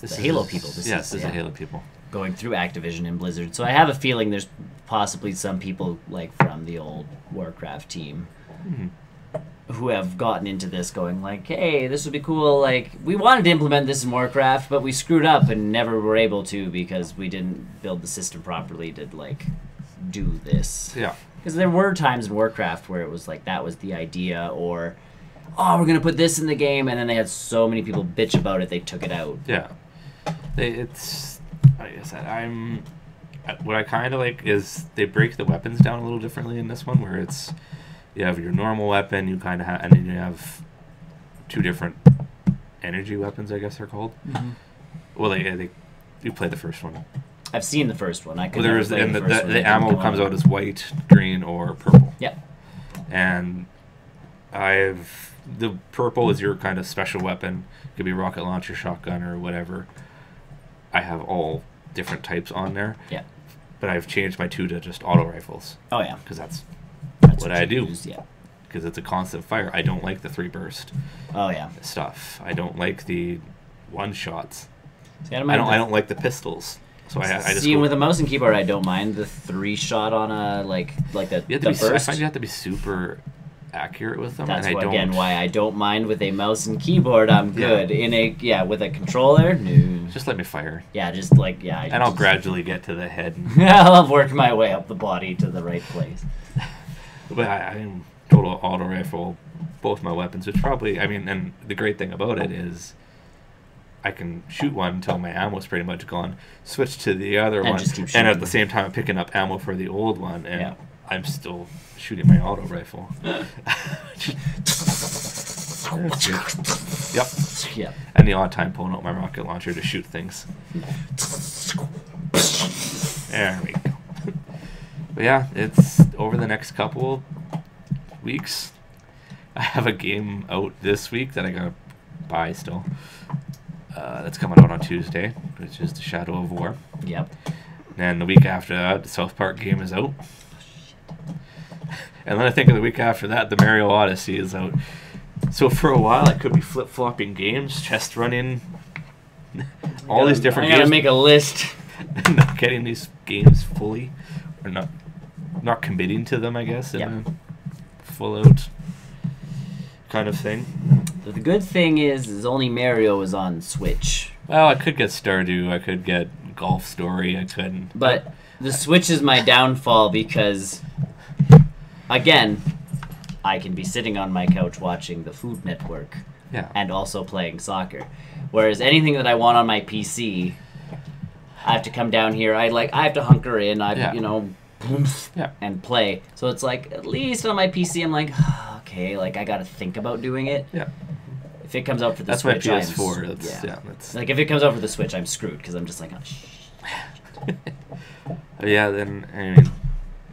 the Halo people. This is the Halo people. Going through Activision and Blizzard. So I have a feeling there's possibly some people like from the old Warcraft team who have gotten into this going like, hey, this would be cool. Like, we wanted to implement this in Warcraft, but we screwed up and never were able to because we didn't build the system properly to, like, do this. Yeah. Because there were times in Warcraft where it was like that was the idea, or, oh, we're going to put this in the game, and then they had so many people bitch about it, they took it out. Yeah. It's, like I said, what I kind of like is they break the weapons down a little differently in this one, where it's, you have your normal weapon, you kind of have, and then you have two different energy weapons, I guess they're called. Mm-hmm. Well, you play the first one. I've seen the first one. I could. Well, the ammo comes out as white, green, or purple. Yeah. And the purple is your kind of special weapon. It could be rocket launcher, shotgun, or whatever. I have all different types on there. Yeah. But I've changed my 2 to just auto rifles. Oh yeah. Because that's what I do. Use, yeah. Because it's a constant fire. I don't like the 3 burst. Oh yeah. Stuff. I don't like the 1 shots. See, I don't like the pistols. So I just see, with a mouse and keyboard, I don't mind the 3 shot on a like the burst. I find you have to be super accurate with them. That's and why I don't mind with a mouse and keyboard. I'm good with a controller. No. Just let me fire. Yeah, just like and I'll gradually get to the head. I'll work my way up the body to the right place. But I'm total auto rifle both my weapons, which probably and the great thing about it is I can shoot one until my ammo's pretty much gone, switch to the other one, and at the same time I'm picking up ammo for the old one, and I'm still shooting my auto rifle. Yep. And the odd time pulling out my rocket launcher to shoot things. There we go. But yeah, it's over the next couple weeks. I have a game out this week that I gotta buy still. That's coming out on Tuesday, which is the Shadow of War. Yep. And the week after that, the South Park game is out. And then I think of the week after that, the Mario Odyssey is out. So for a while, I could be flip-flopping games, chest running, all these different games. I gotta make a list. Not getting these games fully, or not committing to them, I guess, in a full-out kind of thing. The good thing is only Mario is on Switch. Well, I could get Stardew, I could get Golf Story, I couldn't. But the Switch is my downfall because, again, I can be sitting on my couch watching the Food Network and also playing soccer. Whereas anything that I want on my PC, I have to come down here. I have to hunker in. Yeah. and play. So it's like, at least on my PC, I'm like, okay, like I gotta think about doing it. Yeah. If it comes out for the That's Switch, my PS4. That's like if it comes out for the Switch, I'm screwed because I'm just like, oh, yeah. Then I mean,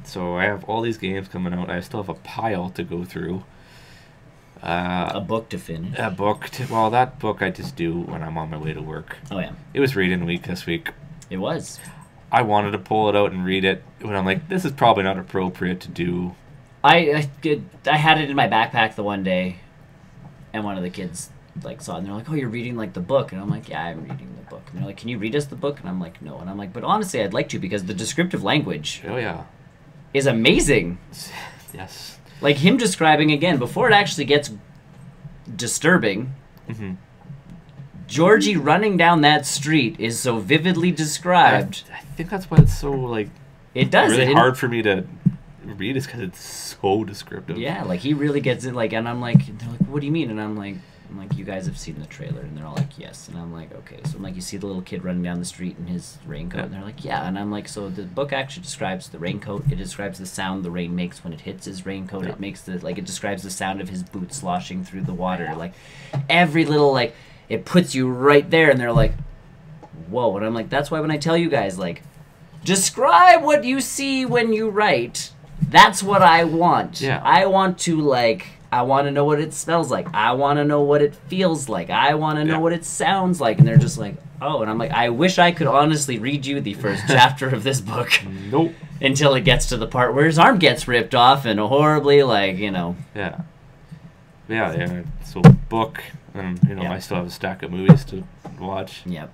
so I have all these games coming out. I still have a pile to go through. a book to finish. Well, that book I just do when I'm on my way to work. Oh yeah, It was reading week this week. it was. I wanted to pull it out and read it when I'm like, this is probably not appropriate to do. I had it in my backpack the one day, and one of the kids like saw it and they're like, "Oh, you're reading like the book," and I'm like, "Yeah, I'm reading the book." And they're like, "Can you read us the book?" And I'm like, "No," and I'm like, "But honestly, I'd like to because the descriptive language Oh yeah. is amazing." Yes. Like him describing again before it actually gets disturbing. Mm-hmm. Georgie running down that street is so vividly described. I think that's why it's so like It does really it. hard for me to read is because it's so descriptive. Yeah, like he really gets it. Like, and I'm like, they're like, "What do you mean?" And I'm like, you guys have seen the trailer, and they're all like, "Yes." And I'm like, "Okay." So I'm like, you see the little kid running down the street in his raincoat, and they're like, "Yeah." And I'm like, so the book actually describes the raincoat. It describes the sound the rain makes when it hits his raincoat. Yeah. It makes it describes the sound of his boots sloshing through the water. Like every little like it puts you right there, and they're like, "Whoa!" And I'm like, that's why when I tell you guys like, describe what you see when you write. That's what I want. Yeah. I want to I want to know what it smells like. I want to know what it feels like. I want to know what it sounds like. And they're just like, oh. And I'm like, I wish I could honestly read you the first chapter of this book. Nope. Until it gets to the part where his arm gets ripped off and horribly, Yeah. Yeah. So book, and I still have a stack of movies to watch. Yep.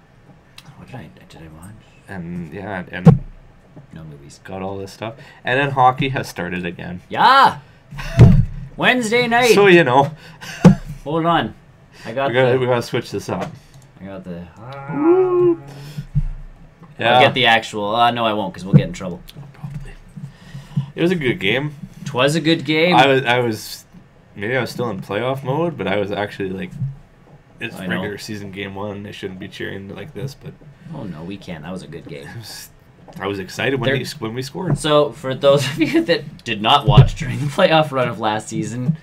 What did I watch? And and No movies. got all this stuff, and then hockey has started again. Yeah. Wednesday night. So Hold on. I got we gotta switch this up. I got the. Yeah. I'll get the actual. No, I won't because we'll get in trouble. Probably. It was a good game. 'Twas a good game. I was maybe I was still in playoff mode, but I was actually like, it's I know. regular season game 1. They shouldn't be cheering like this, but Oh no, we can't. That was a good game. I was excited when we scored. So for those of you that did not watch during the playoff run of last season,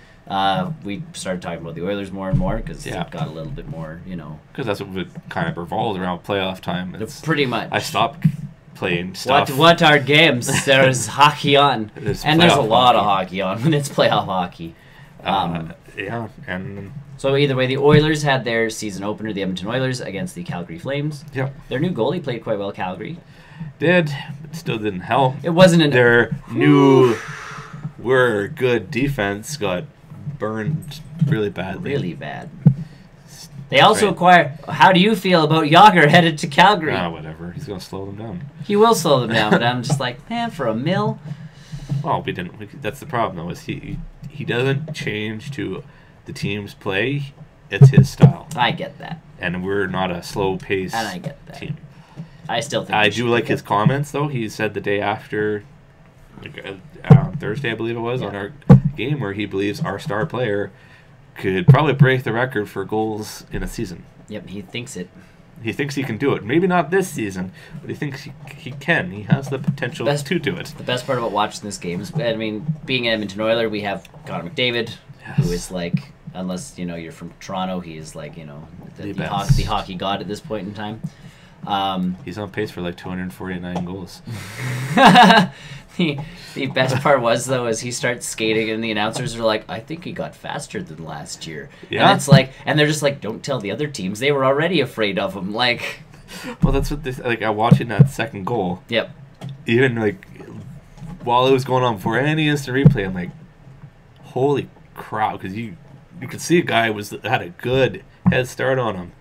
we started talking about the Oilers more and more because it got a little bit more, Because that's what it kind of revolves around playoff time. It's, pretty much. I stopped playing stuff. What are games? There's hockey on, There's and there's a playoff lot of hockey. hockey on when it's playoff hockey. Yeah, and So either way, the Oilers had their season opener, the Edmonton Oilers, against the Calgary Flames. yep, Their new goalie played quite well, Calgary. but still didn't help. It wasn't Their new good defense got burned really badly. really bad. They also acquired. How do you feel about Yager headed to Calgary? Whatever. He's gonna slow them down. He will slow them down, but I'm just like, man, for a mill. Well, we didn't. That's the problem, though. Is he doesn't change to the team's play. It's his style, I get that, and we're not a slow pace and I get that. team. I still think I do like his comments, though. He said the day after, Thursday, I believe it was, on our game, where he believes our star player could probably break the record for goals in a season. Yep, he thinks it. He thinks he can do it. Maybe not this season, but he thinks he can. He has the potential to do it. The best part about watching this game is, I mean, being an Edmonton Oiler, we have Connor McDavid, who is like, unless you're from Toronto, he is like the hockey god at this point in time. He's on pace for like 249 goals. The best part was though is he starts skating and the announcers are like, I think he got faster than last year. Yeah. And it's like, and they're just like, don't tell the other teams. They were already afraid of him. Like, well, that's what this, like, I watching that second goal. Yep. Even like while it was going on before any instant replay, I'm like, holy crap! Because you could see a guy had a good head start on him,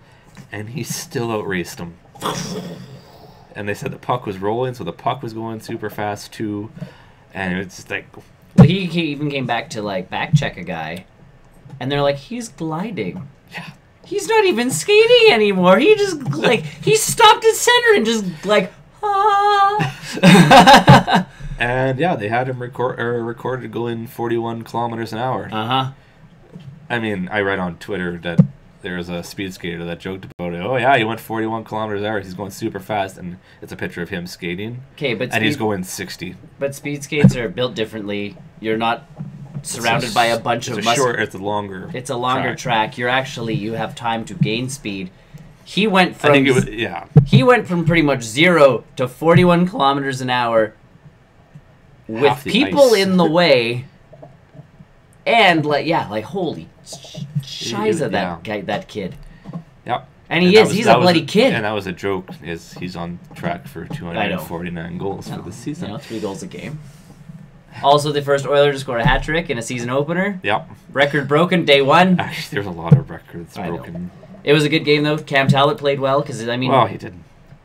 and he still outraced him. And they said the puck was rolling, so the puck was going super fast too, and it's just like. Well, he even came back to like back check a guy, and they're like, he's gliding. Yeah. He's not even skating anymore. He just like he stopped at center and just like ah. And yeah, they had him recorded going 41 kilometers an hour. Uh-huh. I mean, I read on Twitter that there was a speed skater that joked about it. oh yeah, he went 41 kilometers an hour. He's going super fast, and it's a picture of him skating. Okay, but and he's going 60. But speed skates are built differently. You're not surrounded by a bunch of muscle. It's a longer. It's a longer track. You have time to gain speed. He went from He went from pretty much 0 to 41 kilometers an hour with people in the way, and holy shiza, that kid. Yep. And he's a bloody kid. And that was a joke. He's on track for 249 goals for this season. 3 goals a game. Also, the first Oiler to score a hat trick in a season opener. Yep. Record broken day 1. Actually, there's a lot of records broken. It was a good game though. Cam Talbot played well because well, he did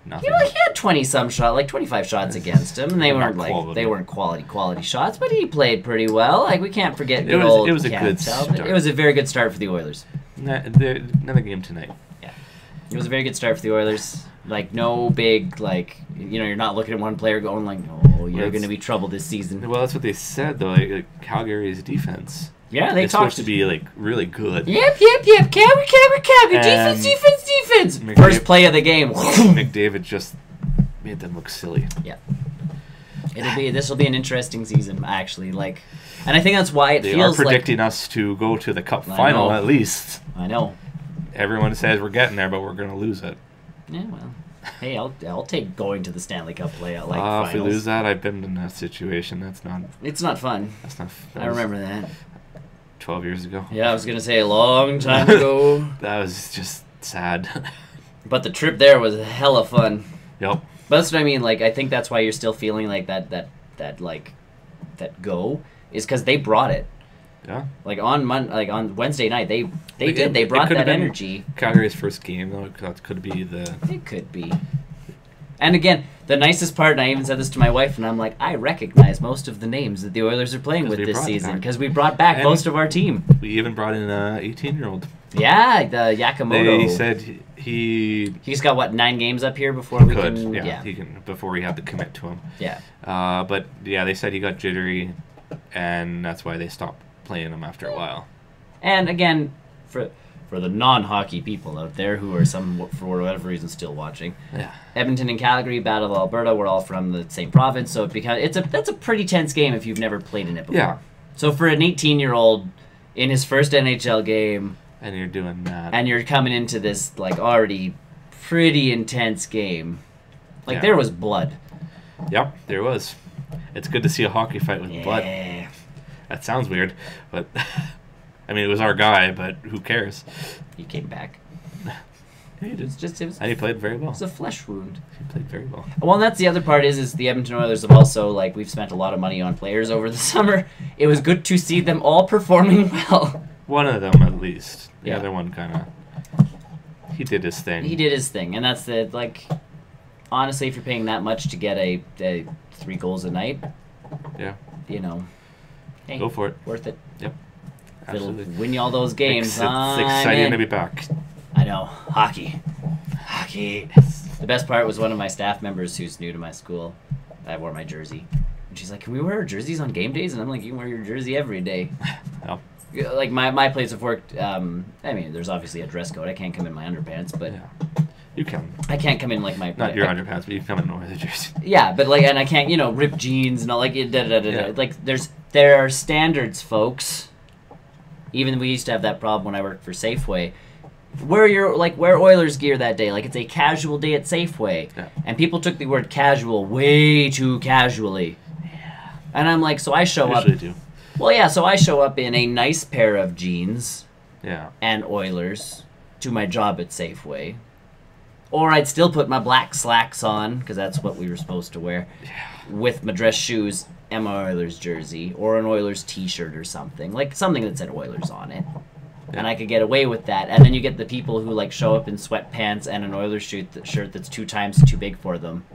nothing. He had 20-some shots, like 25 shots against him, and they weren't quality shots, but he played pretty well. Like we can't forget it was a good Talbot. start. It was a very good start for the Oilers. Another game tonight. Yeah, it was a very good start for the Oilers. Like no big you're not looking at one player going like, oh, you're going to be trouble this season. Well, that's what they said though. Like Calgary's defense. Yeah, they it's supposed to be like really good. Yep. Calgary. Defense. First play of the game. McDavid just made them look silly. Yeah. This will be an interesting season actually. And I think that's why they are predicting us to go to the Cup final at least. I know. Everyone says we're getting there, but we're going to lose it. Yeah, well, hey, I'll take going to the Stanley Cup playout finals. If we lose that, I've been in that situation. It's not fun. That's not. I remember that. 12 years ago. Yeah, I was gonna say a long time ago. That was just sad. But the trip there was hella fun. Yep. But that's what I mean. I think that's why you're still feeling like that go is because they brought it. Yeah. On Wednesday night, they brought that energy. Calgary's first game though. That could be It could be. And again, the nicest part, and I even said this to my wife, and I'm like, I recognize most of the names that the Oilers are playing with this season because we brought back most of our team. We even brought in an 18-year-old. Yeah, the Yakamoto. He said he's got 9 games up here before he can before we have to commit to him. Yeah. But yeah, they said he got jittery, and that's why they stopped playing him after a while. And again, for the non-hockey people out there who are for whatever reason still watching, Edmonton and Calgary, Battle of Alberta, we're all from the same province, so that's a pretty tense game if you've never played in it before. Yeah. So for an 18-year-old in his first NHL game, and you're doing that, and you're coming into this already pretty intense game, there was blood. Yep, there was. It's good to see a hockey fight with blood. That sounds weird, but. I mean, it was our guy, but who cares? He came back. Yeah, he did. And he played very well. It was a flesh wound. He played very well. Well, and that's the other part is the Edmonton Oilers have also, we've spent a lot of money on players over the summer. It was good to see them all performing well. One of them, at least. The other one kind of... He did his thing. And that's honestly, if you're paying that much to get a 3 goals a night... Yeah. Hey, go for it. Worth it. Yep. Absolutely. It'll win you all those games. It's exciting to be back. I know. Hockey. The best part was one of my staff members who's new to my school. I wore my jersey. And she's like, can we wear our jerseys on game days? And I'm like, you can wear your jersey every day. Oh. My place of work, there's obviously a dress code. I can't come in my underpants, but... Yeah. You can. I can't come in my... Not your underpants, but you can come in with a jersey. Yeah, but and I can't, rip jeans and all, there are standards, folks. Even we used to have that problem when I worked for Safeway. Wear Oilers gear that day. It's a casual day at Safeway. Yeah. And people took the word casual way too casually. Yeah. And I'm like, so I show up. Do. Well, yeah, so I show up in a nice pair of jeans. Yeah. And Oilers to my job at Safeway. Or I'd still put my black slacks on, because that's what we were supposed to wear. Yeah. With my dress shoes and my Oilers jersey, or an Oilers t-shirt or something. Something that said Oilers on it. Yeah. And I could get away with that. And then you get the people who show up in sweatpants and an Oilers shirt that's 2 times too big for them.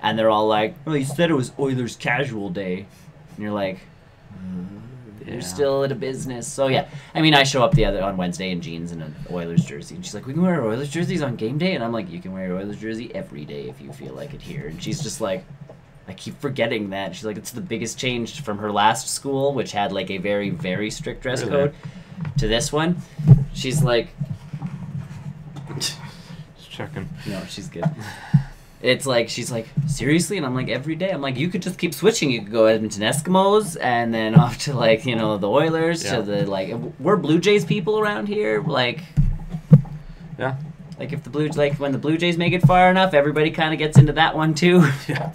And they're all like, well, you said it was Oilers casual day. And you're like, you're still at a business. So yeah, I show up on Wednesday in jeans and an Oilers jersey. And she's like, we can wear our Oilers jerseys on game day? And I'm like, you can wear your Oilers jersey every day if you feel like it here. And she's just like, I keep forgetting that. She's like, it's the biggest change from her last school, which had a very, very strict dress code, to this one. She's like, No, she's good. It's like, she's like, seriously? And I'm like, every day. I'm like, you could just keep switching. You could go Edmonton Eskimos and then off to, like, the Oilers to the, like, we're Blue Jays people around here. Like, Yeah. like if the when the Blue Jays make it far enough, everybody kind of gets into that one too. Yeah.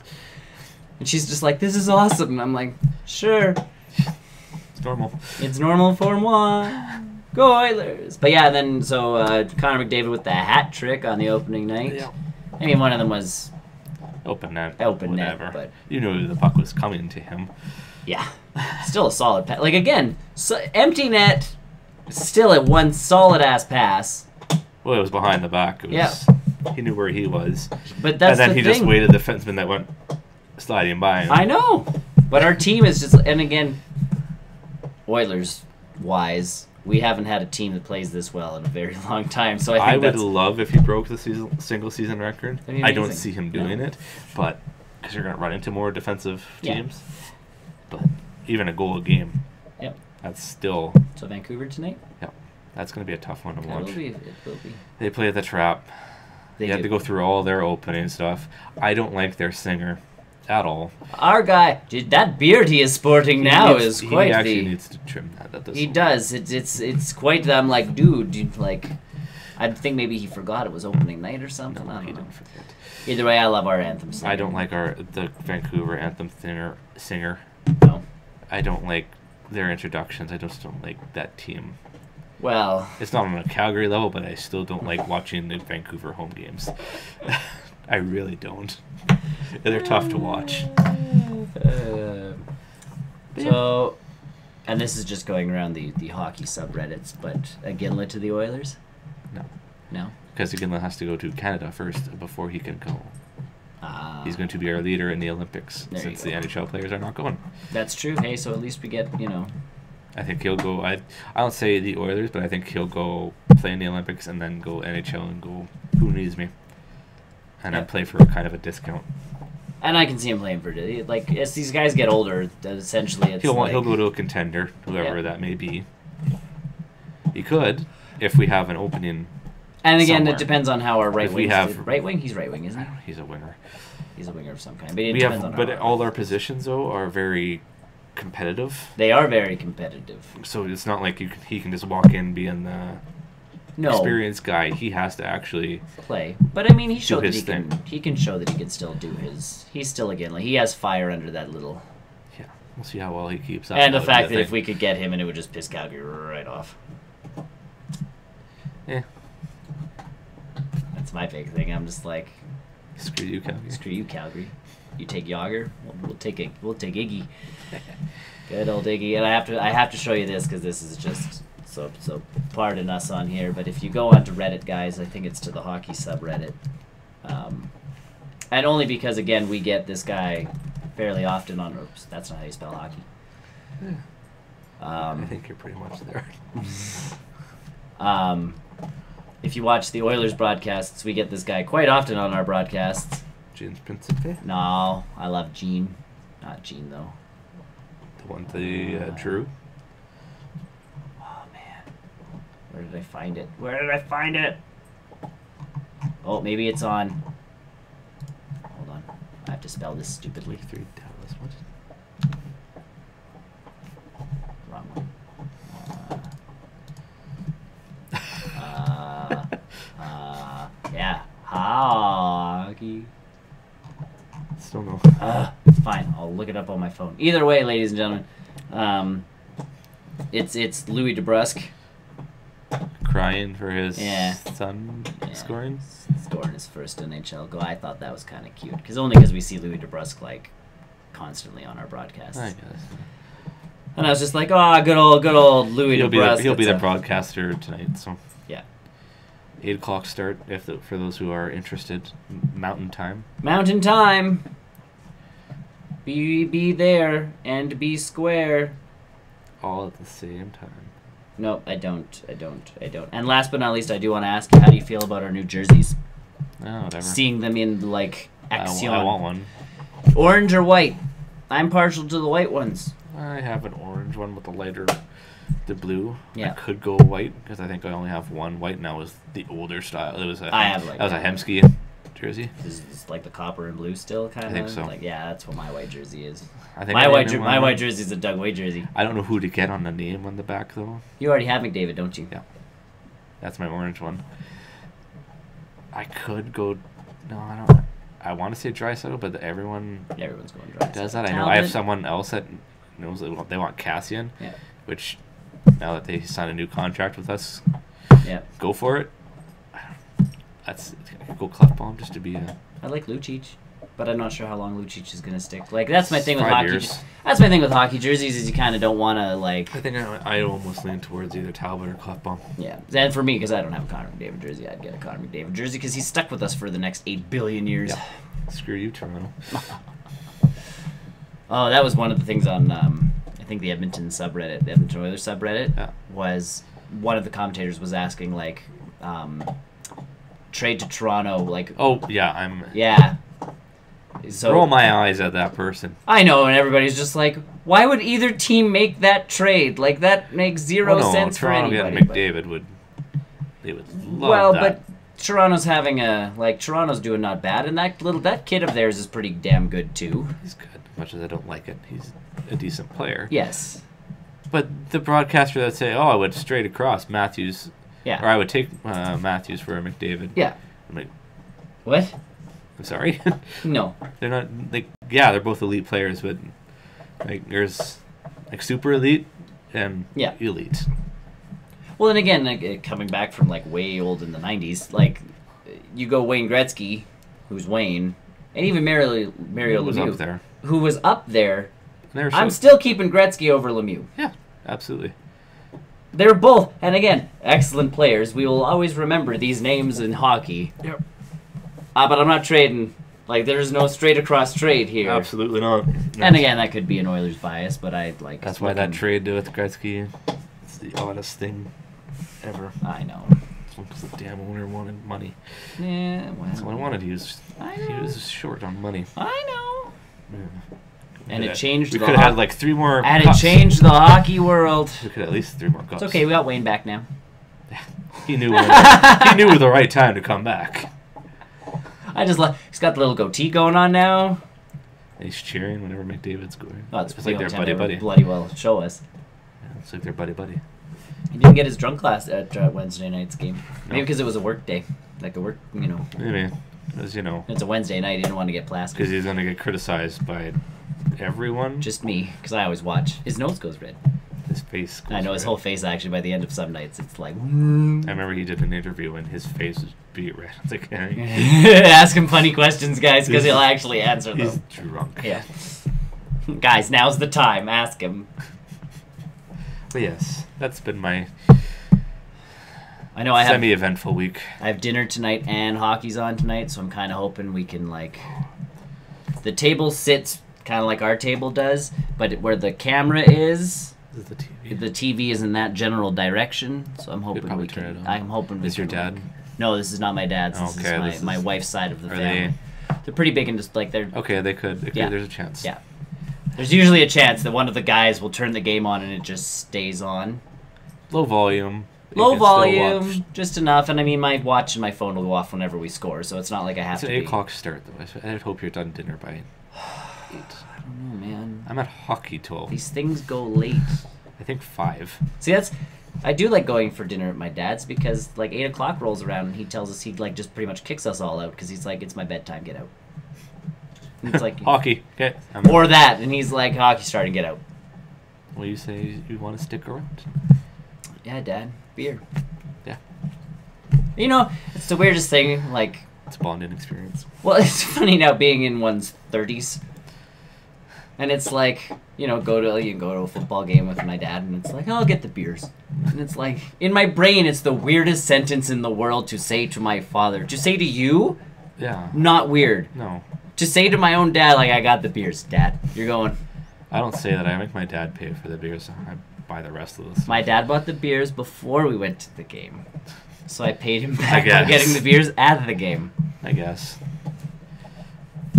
And she's just like, this is awesome. And I'm like, sure. It's normal. It's normal for moi. Go Oilers. But yeah, then, so Connor McDavid with the hat trick on the opening night. Yeah. I mean, one of them was Open net. Net, but you knew the puck was coming to him. yeah, still a solid pass. Like, again, empty net, still a one solid ass pass. Well, it was behind the back. It was, Yeah. He knew where he was. But that's and then the he thing. just waited the defenseman that went sliding by him. I know, but our team is just, and again, Oilers wise, we haven't had a team that plays this well in a very long time. So I think would love if he broke the single season record. That'd be I don't amazing. see him doing it, but because you're going to run into more defensive Yeah. teams. But even a goal a game, Yep. that's still So Vancouver tonight. that's going to be a tough one to It watch. will be. It will be. They play the trap. They You have do. to go through all their opening stuff. I don't like their singer at all. Our guy, dude, that beard he is sporting now is quite He actually the. needs to trim that. That does He does. It's quite. I'm like, dude, like, I think maybe he forgot it was opening night or something. No, I he don't know. didn't forget. Either way, I love our anthem singer. I don't like the Vancouver anthem singer. No. I don't like their introductions. I just don't like that team. Well, It's not on a Calgary level, but I still don't like watching the Vancouver home games. I really don't. They're tough to watch. So, and this is just going around the hockey subreddits, but a Gimlet to the Oilers? No. No? Because again, has to go to Canada first before he can go. He's going to be our leader in the Olympics There since you the go. NHL players are not going. That's true. Hey, so at least we get, I think he'll go. I don't say the Oilers, but I think he'll go play in the Olympics and then go NHL and go who needs me, and then Yeah. play for kind of a discount. and I can see him playing for, like, as these guys get older, essentially it's He'll go to a contender, whoever Yeah. that may be. He could, if we have an opening. And again, somewhere. it depends on how our right If we wing. have- Right wing? He's right wing, isn't he? He's a winger. He's a winger of some kind. But it We depends have, on but how all our positions though are very competitive. They are very competitive. So it's not like he can just walk in being the No, experienced guy. He has to actually. play. But I mean, he showed that his he can. He can show that he can still do his. He's still, again, like, he has fire under that little. Yeah, we'll see how well he keeps up. And the That would be fact that if thing. we could get him, and it would just piss Calgary right off. Yeah. That's my big thing. I'm just like, Screw you, Calgary. screw you, Calgary. You take Yager. We'll take it. We'll take Iggy. Good old Iggy. And I have to show you this because this is just so pardon us on here. But if you go onto Reddit, guys, I think it's to the hockey subreddit. And only because, again, we get this guy fairly often on. Oops, that's not how you spell hockey. I think you're pretty much there. If you watch the Oilers broadcasts, we get this guy quite often on our broadcasts. James Principe, No, I love Gene. Not Gene, though. the one the Drew. Oh, man. Where did I find it? Where did I find it? Oh, maybe it's on. Hold on. I have to spell this stupidly. 3 Dallas. What? Wrong one. Yeah. Hockey. Still no. It's fine. I'll look it up on my phone. Either way, ladies and gentlemen, it's Louis DeBrusque. Crying for his Yeah. son scoring. Scoring his first NHL goal. I thought that was kind of cute, because we see Louis DeBrusque like constantly on our broadcasts. I guess. And I was just like, oh, good old Louis He'll DeBrusque. be the It's a- broadcaster tonight. So Yeah. 8 o'clock start. For those who are interested, Mountain Time. Mountain time. Be there and be square. All at the same time. No, I don't. And last but not least, I do want to ask you, how do you feel about our new jerseys? Oh, whatever. Seeing them in, like, Axion. I want one. Orange or white? I'm partial to the white ones. I have an orange one with the blue. Yeah. I could go white because I think I only have one white, and that was the older style. It was I have, like, that was a Hemsky jersey. Is it like the copper and blue still kind of? I think so. Like, yeah, that's what my white jersey is. I think My white jersey is a Doug Wade jersey. I don't know who to get on the name on the back though. You already have McDavid, don't you? Yeah. That's my orange one. I could go. No, I don't. I want to say Draisaitl, but everyone's going dry. does that. I know I have someone else that knows that they want Cassian. Yeah. Which, now that they signed a new contract with us, Yeah. go for it. I could go Clefbaum just to be a. I like Lucic, but I'm not sure how long Lucic is gonna stick. Like that's my thing with 5 hockey. years. That's my thing with hockey jerseys is you kind of don't want to like. I think I almost lean towards either Talbot or Clefbaum. Yeah, and for me, because I don't have a Connor McDavid jersey, I'd get a Connor McDavid jersey because he's stuck with us for the next 8 billion years. Yeah. Screw you, Toronto. Oh, that was one of the things on I think the Edmonton subreddit, the Edmonton Oilers subreddit, Yeah. was one of the commentators was asking like trade to Toronto, like Oh yeah, yeah. So roll my eyes at that person. I know, and everybody's just like, why would either team make that trade? Like that makes zero sense Toronto for anybody. getting McDavid would love Well, that. but Toronto's having Toronto's doing not bad, and that kid of theirs is pretty damn good too. He's good. As much as I don't like it, he's a decent player. Yes. But the broadcaster that say, "Oh, I would straight across Matthews," Yeah. or I would take Matthews for a McDavid. Yeah. I'm like, What? I'm sorry. No. They're not like they're both elite players, but like there's like super elite and Yeah. elite. Well, and again, like, coming back from like way old in the '90s, like you go Wayne Gretzky, who's Wayne, and even Mario was Lemieux, up there. who was up there. They're I'm so- still keeping Gretzky over Lemieux. yeah, absolutely. They're both, and again, excellent players. We will always remember these names in hockey. Yep. But I'm not trading. Like, there's no straight across trade here. Absolutely not. And again, that could be an Oilers bias, but I like. That's why that trade with Gretzky, it's the oddest thing ever. I know. Because the damn owner wanted money. Yeah, well. That's what I wanted. He was I know. short on money. I know. Yeah. And it changed. We could have had like 3 more. And cups. it changed the hockey world. We could have at least 3 more cups. It's okay. We got Wayne back now. He knew. He knew the right time to come back. I just like he's got the little goatee going on now. And he's cheering whenever McDavid's scoring. Oh, it's like they're the only time buddy they ever buddy. bloody well show us. Yeah, it's like they're buddy buddy. He didn't get his drunk class at Wednesday night's game. Maybe No. because it was a work day, like a work. Maybe, as you know, It's a Wednesday night. He didn't want to get plastered. because he's gonna get criticized by everyone. Just me, because I always watch. His nose goes red. His face. Goes I know his red. whole face actually. By the end of some nights, it's like I remember he did an interview and his face was beat red. It's like ask him funny questions, guys, because he'll actually answer he's them. drunk. Yeah, guys, now's the time. Ask him. But yes, that's been my I know I have. semi-eventful week. I have dinner tonight and hockey's on tonight, so I'm kind of hoping we can like. The table sits kind of like our table does, but where the camera is. This is the TV. The TV is in that general direction, so I'm hoping probably we turn can. it on. I'm hoping we Is your can, dad? like- No, this is not my dad's. This Okay, is my wife's side of the Are family. They're pretty big and just like they're. Okay, they could. Yeah. There's a chance. Yeah. There's usually a chance that one of the guys will turn the game on and it just stays on. Low volume. You Low can still watch. volume, just enough, and I mean my watch and my phone will go off whenever we score, so it's not like I have It's an to. 8 be... o'clock start though. I'd hope you're done dinner by 8. I don't know, man. I'm at hockey 12. These things go late. I think 5. See, I do like going for dinner at my dad's because like 8 o'clock rolls around and he tells us he like just pretty much kicks us all out because he's like, it's my bedtime, get out. And it's like Hockey. Okay. or that, and he's like, hockey's starting, get out. Well, you say you want to stick around. Yeah, Dad, beer. Yeah. You know, it's the weirdest thing. Like, It's a bonding experience. well, it's funny now being in one's 30s. And it's like, you can go to a football game with my dad, and it's like, I'll get the beers. And it's like, in my brain, it's the weirdest sentence in the world to say to my father. To say to you, Yeah. not weird. No. To say to my own dad, like, I got the beers, Dad. You're going. I don't say that. I make my dad pay for the beers. I buy the rest of the stuff. My dad bought the beers before we went to the game. So I paid him I back by guess. getting the beers at the game. I guess.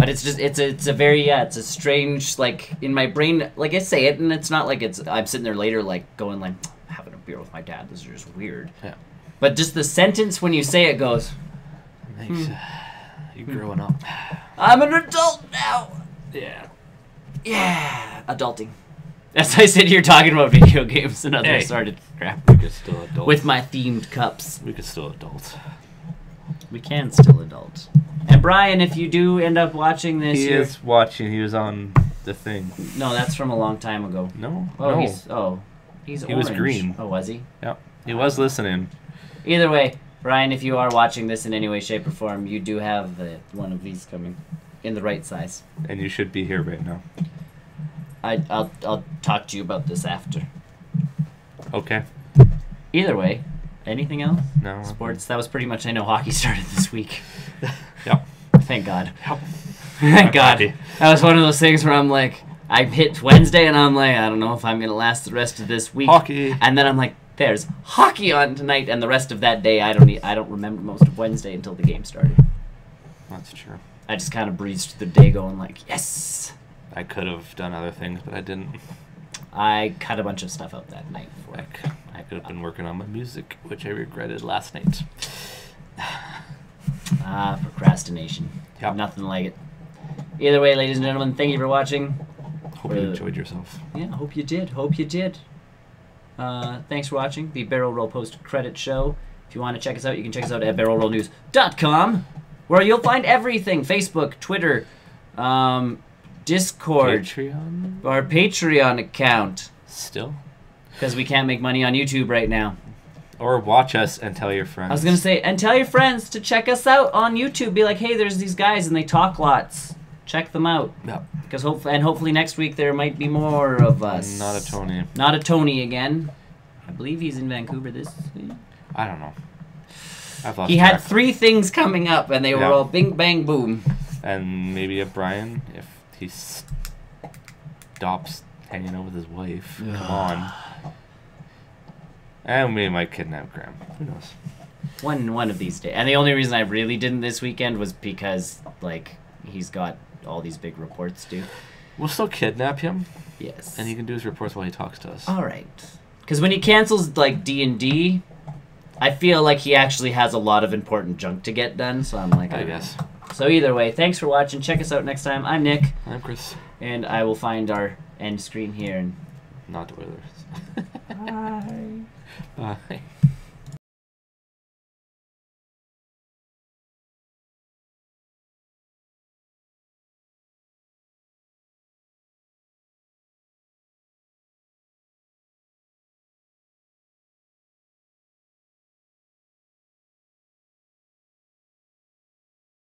But it's just it's a very it's a strange, like, in my brain, like, I say it and it's not like I'm sitting there later like going like, having a beer with my dad, this is just weird. Yeah. But just the sentence when you say it goes, Thanks. You growing up. I'm an adult now. Yeah. Yeah, adulting. As I sit here talking about video games and other Hey. assorted crap We could still adult. with my themed cups. We could still adult. We can still adult. And Brian, if you do end up watching this, He is watching. He was on the thing. no, that's from a long time ago. No. Oh, no. he's He was orange. green. Oh, was he? Yeah. He was listening. Either way, Brian, if you are watching this in any way, shape, or form, you do have one of these coming in the right size. And you should be here right now. I'll talk to you about this after. Okay. Either way, anything else? No. Sports. That was pretty much. I know hockey started this week. Yep. Thank God. Yep. Thank God. happy. That was one of those things where I'm like, I hit Wednesday and I'm like, I don't know if I'm gonna last the rest of this week. Hockey. And then I'm like, there's hockey on tonight, and the rest of that day, I don't remember most of Wednesday until the game started. That's true. I just kind of breezed through the day, going like, yes. I could have done other things, but I didn't. I cut a bunch of stuff out that night. I could have been working on my music, which I regretted last night. Procrastination. Yep. Nothing like it. Either way, ladies and gentlemen, thank you for watching. Hope you enjoyed yourself. Yeah, hope you did. Hope you did. Thanks for watching the Barrel Roll Post Credit Show. If you want to check us out, you can check us out at barrelrollnews.com, where you'll find everything: Facebook, Twitter, Discord, Patreon? our Patreon account, Still? because we can't make money on YouTube right now. Or watch us and tell your friends. I was gonna say, and tell your friends to check us out on YouTube. Be like, hey, there's these guys and they talk lots. Check them out. Yep. Because hopefully next week there might be more of us. Not a Tony. Not a Tony again. I believe he's in Vancouver this week. I don't know. I've lost He had track. 3 things coming up, and they were Yeah. all bing, bang, boom. And maybe a Brian, if he stops hanging out with his wife. Come on. And we might kidnap Graham. Who knows? One of these days. And the only reason I really didn't this weekend was because, like, he's got all these big reports due. We'll still kidnap him, Yes. and he can do his reports while he talks to us. All right. Because when he cancels, like, D&D, I feel like he actually has a lot of important junk to get done, so I'm like, I guess. So either way, thanks for watching. Check us out next time. I'm Nick, I'm Chris. and I will find our end screen here. And Not Oilers. Bye. Bye.